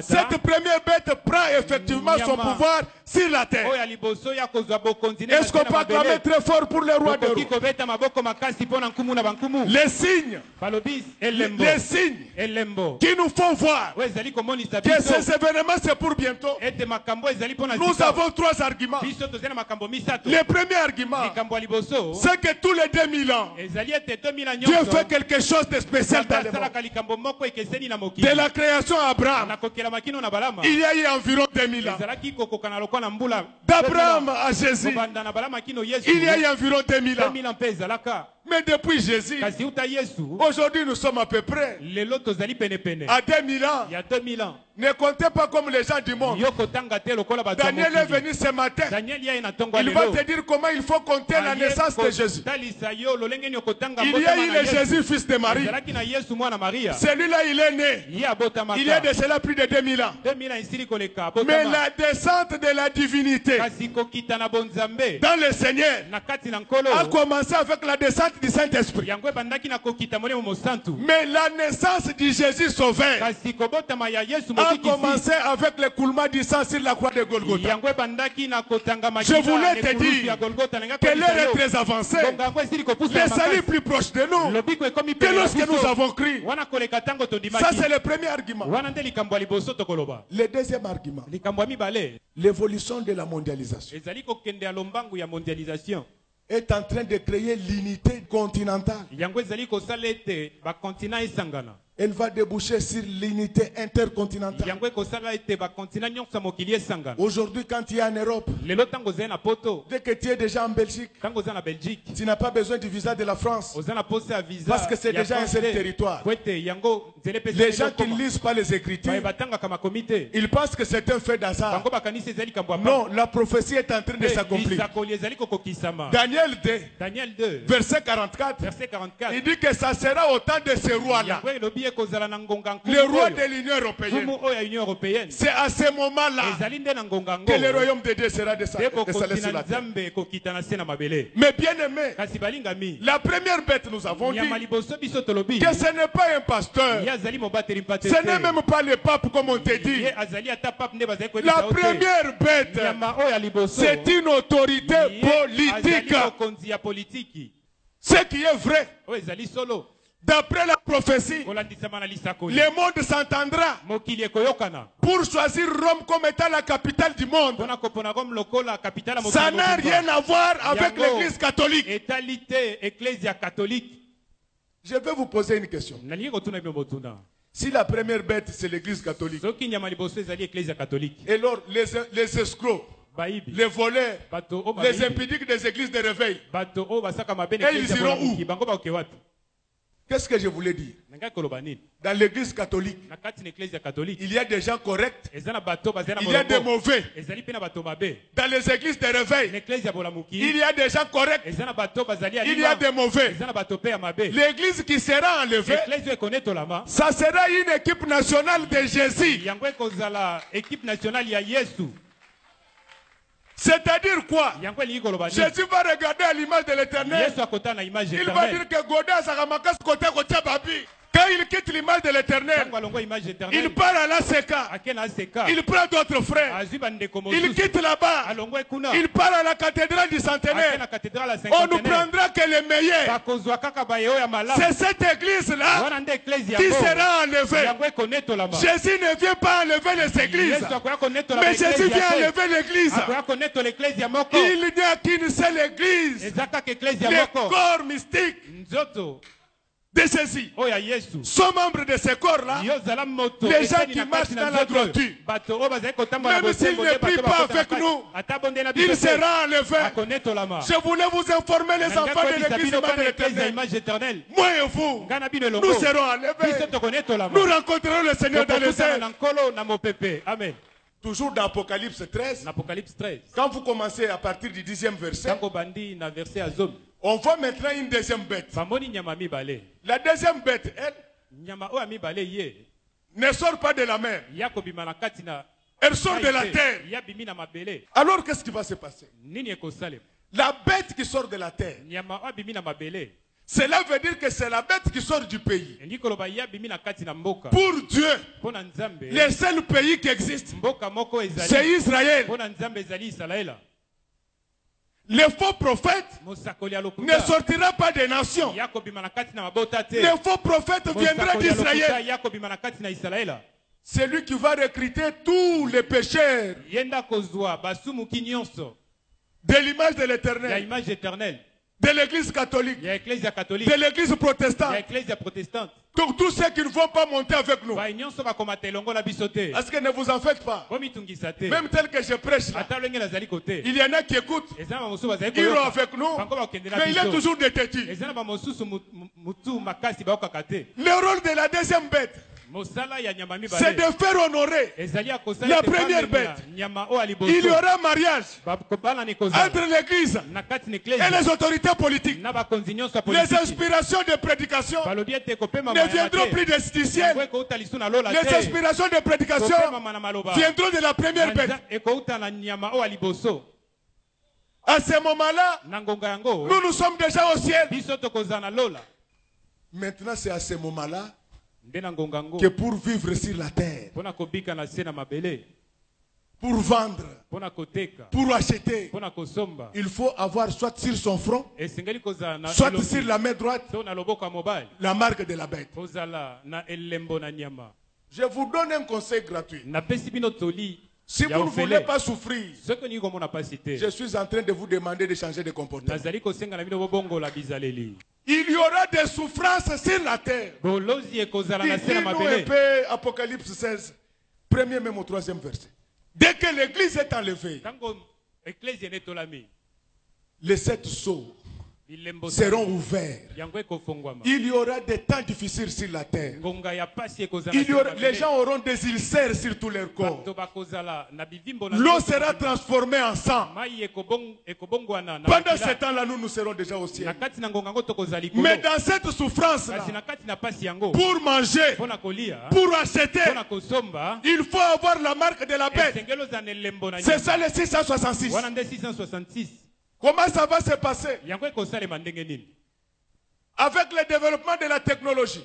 cette première bête prend effectivement son pouvoir sur la terre. Est-ce qu'on peut acclamer très fort pour le roi de rois? Les signes qui nous font voir que ces événements c'est pour bientôt. Nous avons trois arguments. Le premier argument, c'est que tous les 2000 ans, Dieu fait quelque chose de spécial dans le monde. De la création à Abraham, il y a eu environ 2000 ans. D'Abraham à Jésus, il y a eu environ 2000 ans. Mais depuis Jésus, aujourd'hui nous sommes à peu près à 2000 ans. Ne comptez pas comme les gens du monde. Daniel est venu ce matin. Il va te dire comment il faut compter la naissance de Jésus. Il y a eu le Jésus, fils de Marie. Celui-là, il est né. Il y a de cela plus de 2000 ans. Mais la descente de la divinité dans le Seigneur a commencé avec la descente du Saint-Esprit. Mais la naissance de Jésus sauveur a commencé avec le coulement du sang sur la croix de Golgotha. Je voulais te dire que l'heure est très avancée. Le salut est plus proche de nous que lorsque nous avons crié. Ça c'est le premier argument. Le deuxième argument, l'évolution de la mondialisation est en train de créer l'unité continentale. Elle va déboucher sur l'unité intercontinentale. Aujourd'hui, quand tu es en Europe, dès que tu es déjà en Belgique, tu n'as pas besoin du visa de la France. Parce que c'est déjà un seul territoire. Les gens qui ne lisent pas les Écritures, ils pensent que c'est un fait d'hasard. Non, la prophétie est en train de s'accomplir. Daniel 2, verset 44, il dit que ça sera au temps de ce roi-là, le roi de l'Union européenne. C'est à ce moment-là que le royaume de Dieu sera désalé sur la terre. Mais bien aimé, la première bête, nous avons dit que ce n'est pas un pasteur, ce n'est même pas le pape comme on te dit. La première bête, c'est une autorité politique. Ce qui est vrai, d'après la prophétie, le monde s'entendra pour choisir Rome comme étant la capitale du monde. Ça n'a rien à voir avec l'église catholique. Je vais vous poser une question. Si la première bête c'est l'église catholique, et alors les escrocs, les voleurs, les impudiques des églises de réveil, et ils iront où? Qu'est-ce que je voulais dire? Dans l'église catholique, il y a des gens corrects, il y a des mauvais. Dans les églises de réveil, il y a des gens corrects, il y a des mauvais. L'église qui sera enlevée, ça sera une équipe nationale de Jésus. C'est-à-dire quoi? Jésus va regarder à l'image de l'Éternel. Il va dire que Goda Saramakas côté côté babi. Quand il quitte l'image de l'Éternel, il part à l'ACK. Il prend d'autres frères. Il quitte là-bas. Il part à la cathédrale du centenaire. On ne prendra que les meilleurs. C'est cette église-là qui sera enlevée. Jésus ne vient pas enlever les églises, mais Jésus vient enlever l'église. Il n'y a qu'une seule église. Le corps mystique de Jésus sont membres de ce corps-là. Les gens qui marchent dans la droiture, même s'il ne prie pas avec nous, il sera enlevé. Je voulais vous informer, les enfants de l'église de l'Éternel. Moi et vous, nous serons enlevés. Nous rencontrerons le Seigneur dans les airs. Amen. Toujours dans Apocalypse 13. Quand vous commencez à partir du 10e verset, on voit maintenant une deuxième bête. La deuxième bête, elle, ne sort pas de la mer. Elle sort de la terre. Alors qu'est-ce qui va se passer? La bête qui sort de la terre, cela veut dire que c'est la bête qui sort du pays. Pour Dieu, le seul pays qui existe, c'est Israël. Le faux prophète ne sortira pas des nations. Le faux prophète viendra d'Israël. C'est lui qui va recruter tous les pécheurs de l'image de l'Éternel, de l'église catholique, de l'église protestante. Donc tous ceux qui ne vont pas monter avec nous. Parce que ne vous en faites pas. Même tel que je prêche là, il y en a qui écoutent. Ils sont avec nous. Mais il est toujours détectif. Le rôle de la deuxième bête, c'est de faire honorer la première bête. Il y aura mariage entre l'église et les autorités politiques. Les inspirations de prédication ne viendront plus d'esthéticiennes. Les inspirations de prédication viendront de la première bête. À ce moment-là, nous sommes déjà au ciel. Maintenant, c'est à ce moment-là que pour vivre sur la terre, pour vendre, pour acheter, il faut avoir soit sur son front, soit sur la main droite, la marque de la bête. Je vous donne un conseil gratuit. Si vous ne voulez pas souffrir, je suis en train de vous demander de changer de comportement. Il y aura des souffrances sur la terre. Dis-nous un peu Apocalypse 16, premier même au 3e verset. Dès que l'église est enlevée, les 7 sceaux seront ouverts. Il y aura des temps difficiles sur la terre. Les gens auront des ulcères sur tout leur corps. L'eau sera transformée en sang. Pendant ce temps-là, nous serons déjà au ciel. Mais dans cette souffrance-là, pour manger, pour acheter, il faut avoir la marque de la bête. C'est ça le 666. Comment ça va se passer? Avec le développement de la technologie,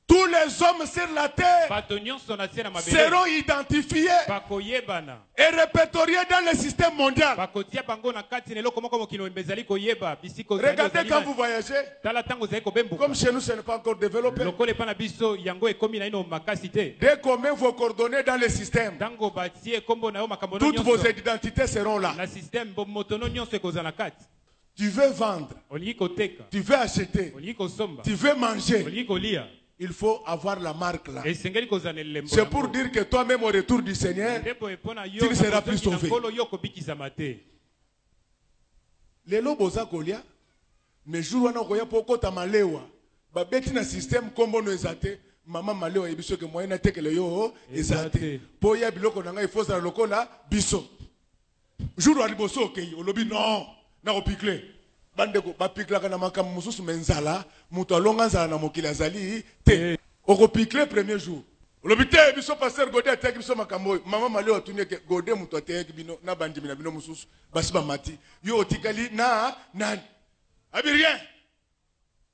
tous les hommes sur la terre seront identifiés et répertoriés dans le système mondial. Regardez quand vous voyagez, comme chez nous ce n'est pas encore développé, dès qu'on met vos coordonnées dans le système, toutes vos identités seront là. Tu veux vendre, tu veux acheter, tu veux manger, il faut avoir la marque là. C'est pour dire que toi-même au retour du Seigneur, tu ne seras plus sauvé. Les lobosa kolia, mais jour wana koya poko tamalewa, ba beti na système kombo no ezate, maman malewa ebiso ke moyena tekele yo ezate. Po ya biloko nanga il faut ça lokola biso. Jour wa liboso okei, olobi non, na opikle. Bandeko ba pikla kana makamu mususu menzala, muto alonga nzala na mokili azali te. Okopikle premier jour. Olobite biso pasteur Godé ateki biso makambo. Mama mali otunie ke Godé muto ateki bino na bandimi na bino mususu basi ba mati. Yo otikali na nani? Abi rien.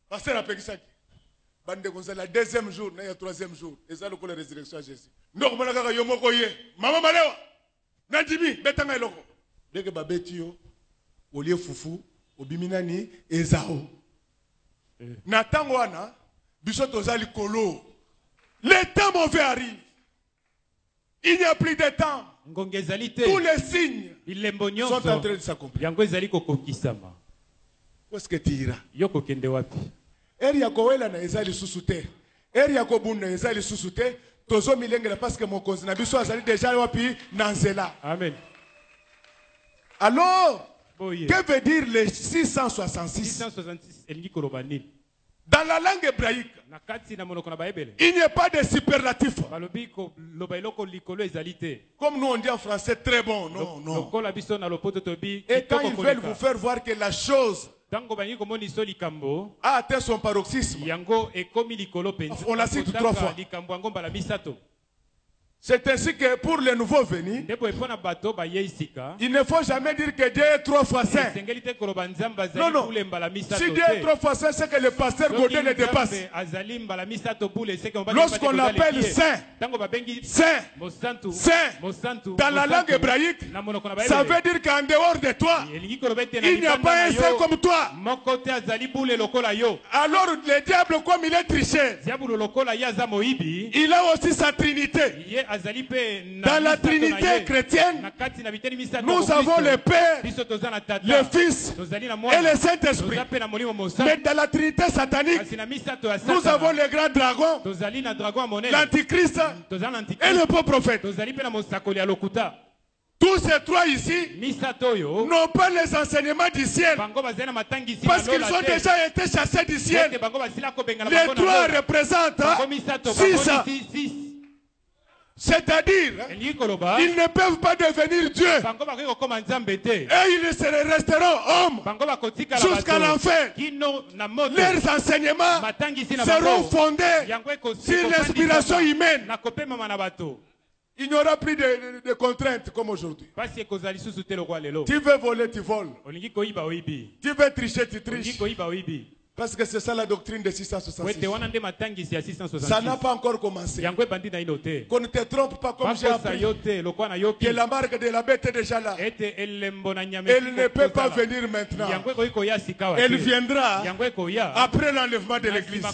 Pasteur Apekisaki. Bande Gonzala, le deuxième jour, le troisième jour. Et ça, le coup de la résurrection à Jésus. Non, je ne sais pas. Maman Malewa. Nadimi, Betanga Eloko. Dès que Babetio, au lieu Foufou, au Biminani, Ezao. Nathan Wana, Bishop Ozali Kolo. Le temps mauvais arrive. Il n'y a plus de temps. Tous les signes sont en train de s'accomplir. Où est-ce que tu iras? Eri yakowela na ezali susute. Eri yakobunda ezali susute. Tozo milengela parce que mon cousin biso azali déjà wapi nanzela. Amen. Alors, que veut dire les 666? Dans la langue hébraïque, il n'y a pas de superlatif. Comme nous on dit en français, très bon. Non, non. Et quand ils veulent vous faire voir que la chose a atteint son paroxysme, on la cite 3 fois. C'est ainsi que pour les nouveaux venus, il ne faut jamais dire que Dieu est 3 fois saint. Non, non. Si Dieu est 3 fois saint, c'est que le pasteur Godin le dépasse. Lorsqu'on l'appelle saint, saint, saint, dans la langue hébraïque, ça veut dire qu'en dehors de toi, il n'y a pas un saint comme toi. Alors le diable, comme il est triché, il a aussi sa trinité. Dans la Trinité chrétienne, nous avons le Père, le Fils et le Saint-Esprit. Mais dans la Trinité satanique, nous avons le grand dragon, l'Antichrist et le beau prophète. Tous ces trois ici n'ont pas les enseignements du ciel parce qu'ils ont déjà été chassés du ciel. Les trois représentent 6. C'est-à-dire, ils ne peuvent pas devenir Dieu. Et ils resteront hommes jusqu'à l'enfer. Leurs enseignements seront fondés sur l'inspiration humaine. Il n'y aura plus de contraintes comme aujourd'hui. Tu veux voler, tu voles. Tu veux tricher, tu triches. Parce que c'est ça la doctrine de 666. Ça n'a pas encore commencé. Qu'on ne te trompe pas comme j'ai appris. Que la marque de la bête est déjà là. Elle ne peut pas venir maintenant. Elle viendra après l'enlèvement de l'église.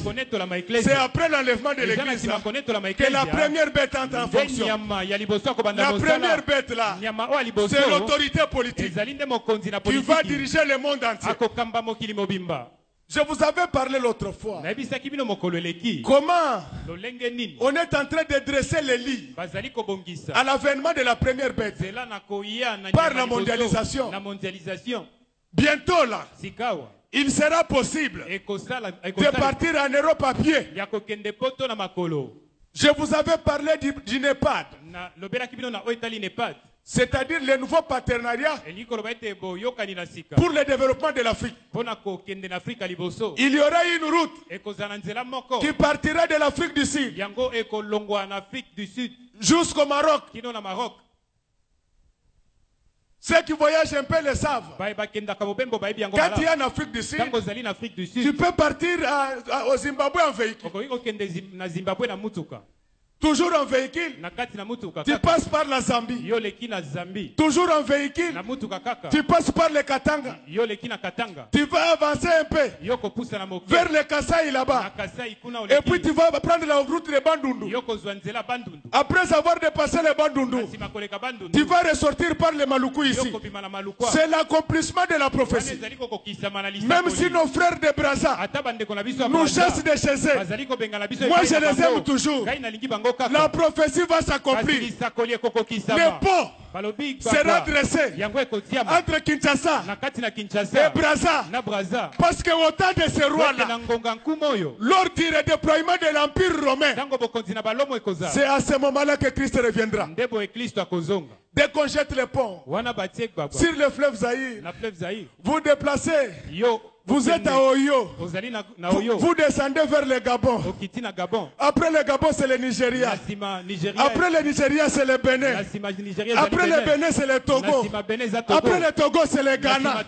C'est après l'enlèvement de l'église que la première bête entre en fonction. La première bête là, c'est l'autorité politique qui va diriger le monde entier. Je vous avais parlé l'autre fois. Comment on est en train de dresser les lits à l'avènement de la première bête par la mondialisation. Bientôt là, il sera possible de partir en Europe à pied. Je vous avais parlé du NEPAD. C'est-à-dire le nouveau partenariat pour le développement de l'Afrique. Il y aura une route qui partira de l'Afrique du Sud jusqu'au Maroc. Ceux qui voyagent un peu le savent. Quand tu es en Afrique du Sud, tu peux partir au Zimbabwe en véhicule. Toujours en véhicule, tu passes par la Zambie. Toujours en véhicule, tu passes par le Katanga. Tu vas avancer un peu vers le Kasaï là-bas. Et puis tu vas prendre la route de Bandundu. Après avoir dépassé le Bandundu, tu vas ressortir par le Maluku ici. C'est l'accomplissement de la prophétie. Même si nos frères de Brazza nous chassent de chez eux, moi je les aime toujours. La prophétie va s'accomplir. Le pont sera dressé entre Kinshasa et Brazza. Parce que au temps de ces rois-là, lors du redéploiement de l'Empire romain, c'est à ce moment-là que Christ reviendra. Dès qu'on jette les ponts sur le fleuve Zaïre, vous déplacez Vous êtes à Oyo. ozali na Oyo. Vous descendez vers le Gabon. Okiti na Gabon. Après le Gabon, c'est le Nigeria. Après le Nigeria, c'est le Bénin. Après le Bénin, c'est le Togo. Après le Togo, c'est le Ghana.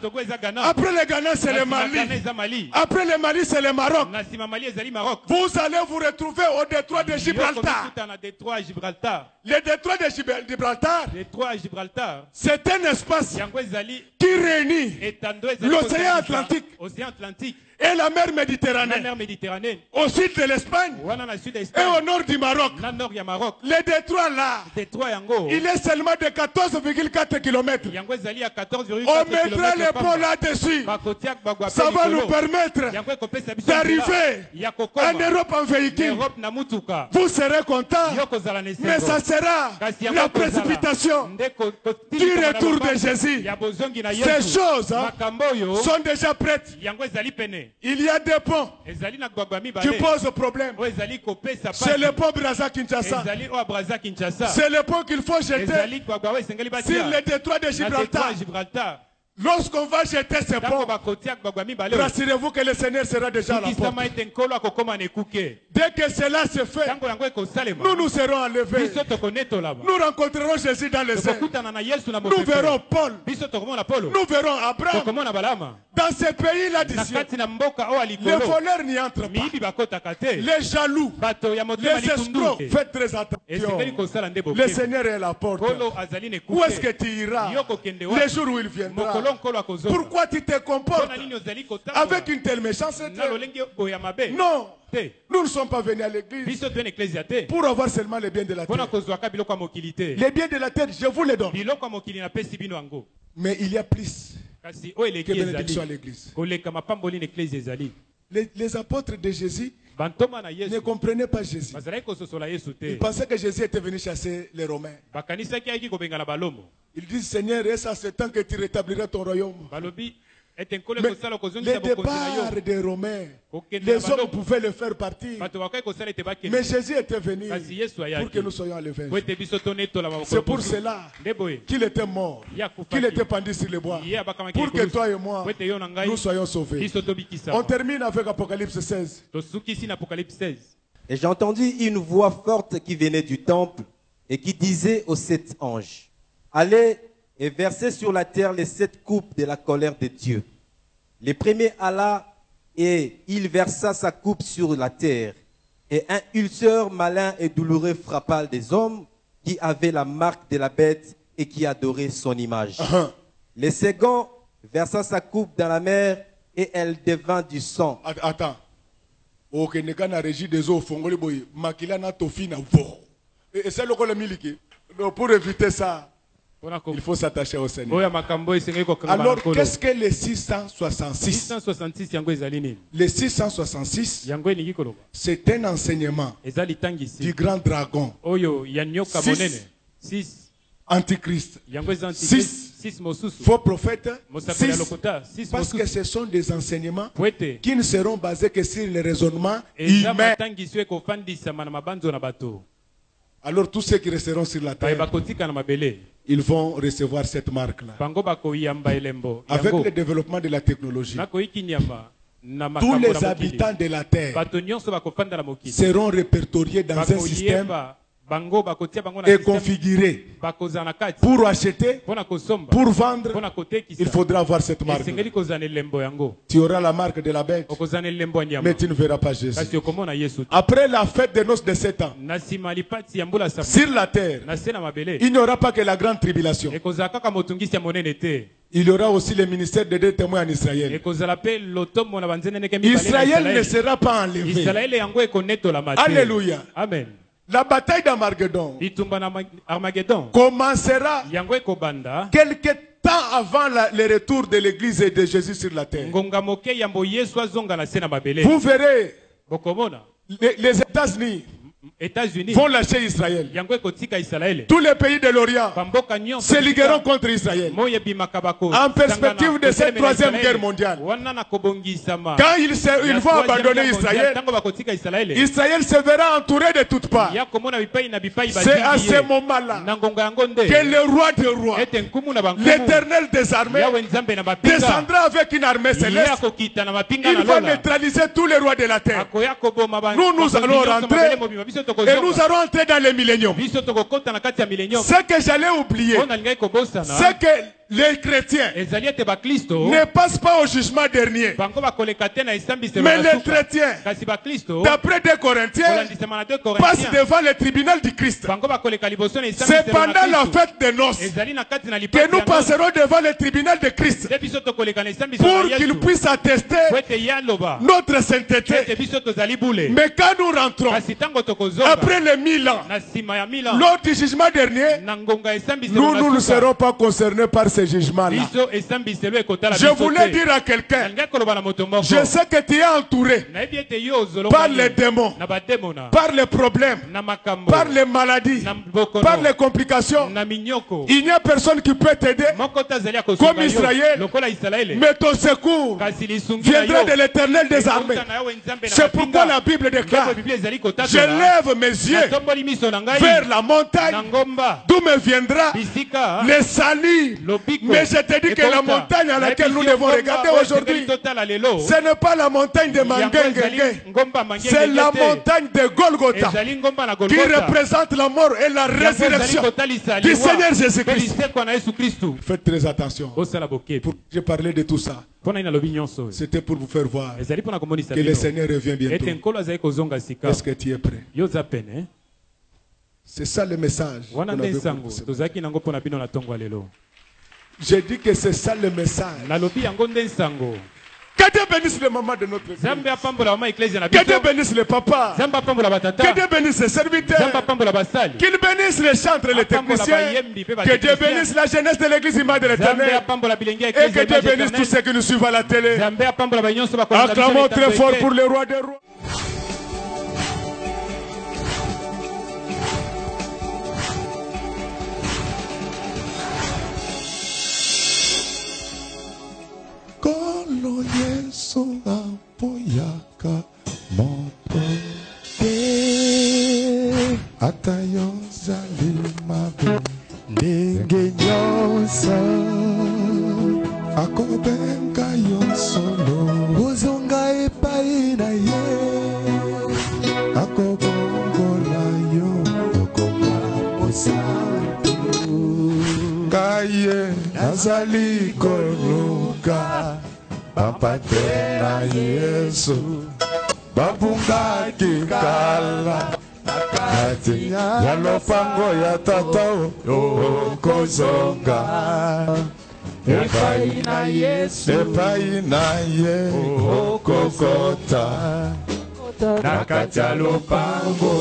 Après le Ghana, c'est le Mali. Après le Mali, c'est le Maroc. Vous allez vous retrouver au détroit de Gibraltar. Le détroit de Gibraltar, c'est un espace qui réunit l'océan Atlantique et la mer Méditerranée, au sud de l'Espagne et au nord du Maroc. Le détroit là, il est seulement de 14,4 km. On mettra les ponts là-dessus. Ça va nous permettre d'arriver en Europe en véhicule. Vous serez contents, mais ça sera la précipitation du retour de Jésus. Ces choses sont déjà prêtes. Il y a des ponts qui posent problème. C'est le pont Brazza-Kinshasa. C'est le pont qu'il faut jeter sur le détroit de Gibraltar. Lorsqu'on va jeter ce pont, rassurez-vous que le Seigneur sera déjà à la porte. Dès que cela se fait, nous serons enlevés. Nous rencontrerons Jésus dans le ciel. Nous verrons Paul. Nous verrons Abraham. Dans ce pays-là d'ici, les voleurs n'y entrent pas. Les jaloux, les escrocs, faites très attention. Le Seigneur est à la porte. Où est-ce que tu iras les jours où il viendra? Pourquoi tu te comportes avec une telle méchanceté? Non, nous ne sommes pas venus à l'église pour avoir seulement les biens de la terre. Les biens de la terre, je vous les donne. Mais il y a plus que bénédiction à l'église. Les apôtres de Jésus ne comprenaient pas Jésus. Ils pensaient que Jésus était venu chasser les Romains. Ils disent, Seigneur, est-ce à ce temps que tu rétabliras ton royaume? Mais le départ des Romains, les hommes pouvaient le faire partir. Mais Jésus était venu pour que nous soyons enlevés. C'est pour cela qu'il était mort, qu'il était pendu sur le bois, pour que toi et moi, nous soyons sauvés. On termine avec Apocalypse 16. Et j'ai entendu une voix forte qui venait du temple et qui disait aux 7 anges, allez et versez sur la terre les 7 coupes de la colère de Dieu. Le premier alla et il versa sa coupe sur la terre. Et un ulcère malin et douloureux frappa des hommes qui avaient la marque de la bête et qui adoraient son image. Le second versa sa coupe dans la mer et elle devint du sang. Attends. Pour éviter ça, il faut s'attacher au Seigneur. Alors, qu'est-ce que les 666? Les 666, c'est un enseignement du grand dragon. 6 Antichrist. 6 faux prophètes. 6 parce que ce sont des enseignements qui ne seront basés que sur les raisonnements humains. Alors tous ceux qui resteront sur la terre, ils vont recevoir cette marque-là. Avec le développement de la technologie, tous les habitants de la terre seront répertoriés dans un système et configurés pour acheter, pour vendre. Il faudra avoir cette marque. Tu auras la marque de la bête, mais tu ne verras pas Jésus. Après la fête des noces de 7 ans, sur la terre, il n'y aura pas que la grande tribulation. Il y aura aussi le ministère des 2 témoins en Israël. Israël ne sera pas enlevé. Alléluia. Amen. La bataille d'Armageddon commencera quelque temps avant le retour de l'église et de Jésus sur la terre. Vous verrez les États-Unis États-Unis vont lâcher Israël. yango ekotika Israël. Tous les pays de l'Orient Bamboka nyonso se ligueront contre Israël. moye bimakabako En perspective de cette troisième guerre mondiale. wana na kobongisama Quand ils vont abandonner Israël, tango bakotika Israël Israël se verra entouré de toutes parts. ya komona bipai na bipai C'est à ce moment-là na ngonga yango nde que le roi des rois, ete nkumu na bankumu l'Éternel des armées, yawe nzambe na bapinga descendra avec une armée céleste. akokita na mapinga na Il va lola neutraliser tous les rois de la terre. akoya koboma ba Nous allons rentrer et nous allons entrer dans les milléniums. biso tokokota na kati ya millennium Ce que j'allais oublier, ona lingai kobosana c'est que les chrétiens ezali ete bakristo ne passent pas au jugement dernier. bango bakoleka te na esambiselo Mais na les suka. chrétiens, kasi bakristo d'après 2 Corinthiens, kolandisama na 2 passent Corinthiens devant le tribunal du Christ. bango bakoleka liboso na C'est esambiselo na pendant la Kristo. fête des noces ezali na kati na que lipati nous ya passerons devant le tribunal de Christ nde biso tokoleka na esambiselo pour na qu'il Yesu puisse attester po ete ye aloba notre ete sainteté. biso tozali bule Mais quand nous rentrons, kasi ntango tokozonga après les 1000 ans, na nsima ya 1000 ans lors du jugement dernier, na ngonga esambiselo nous ne na suka serons pas concernés par ce jugement-là. biso esambiselo ekotala Je biso voulais te. dire à quelqu'un, nalingai koloba na moto moko je sais que tu es entouré nayebi ete yo ozolonga par les démons, na bademona par les problèmes, na makambo par les maladies, na bokono par les complications. na minyoko Il n'y a personne qui peut t'aider, moko te azali akosunga Comme Israël. yo lokola Israele mais ton secours kasi lisungi na viendra yo de l'Éternel des armées. ekouta na yawe nzambe na C'est pourquoi la Bible déclare, Ndeko Biblia ezali je kotatola lève mes yeux natomboli miso na ngai vers la na montagne, ngomba d'où me viendra bisika le salut. lobiko Mais je te dis que la montagne à laquelle nous devons regarder aujourd'hui, totala lelo ce n'est pas la montagne de yango Mangengenge, ezali ngomba c'est la mangenge montagne de Golgotha ezali ngomba na qui Golgotha représente la mort et la yango ezali résurrection kotalisa du liwa Seigneur Jésus-Christ. mpe lisekwa na Yesu Kristu Faites très attention. osala bokebi Pour que j'ai parlé de tout ça, mpo na ina lobi nyonso oyo c'était pour vous faire voir ezali mpo na komonisa que le bino Seigneur revient bientôt. ete nkolo azali kozonga sika Est-ce que tu es prêt? yo oza pene C'est ça le message. wana qu'on nde avait pour nsango vous. tozalaki nango mpo na bino na ntongo ya lelo J'ai dit que c'est ça le message. nalobi yango nde nsango Que Dieu bénisse le maman de notre église. nzambe apambola mama eklesia na Que biso Dieu bénisse le papa. nzambe apambola batata Que Dieu bénisse les serviteurs. nzambe apambola basali Qu'il bénisse les chantres et les techniciens. Que Dieu bénisse la jeunesse de l'église image de nzambe l'éternel. apambola bilenge ya Et que eklesia Dieu image bénisse tous ceux qui nous suivent à la télé. nzambe apambola banyonso bakolanda biso Acclamons na très likambo fort ete. pour le roi des rois. Kolo Yesu apoyaka moto te atayo zali mabe ndenge nyonso akobenga yo solo ozonga epai na ye akobongola yo okoma mosantu kaye nazali koluka bapate na Yesu babungaki kala kati ya lopango ya tata okozonga epai na Yesu epai na ye okokota na kati ya lopango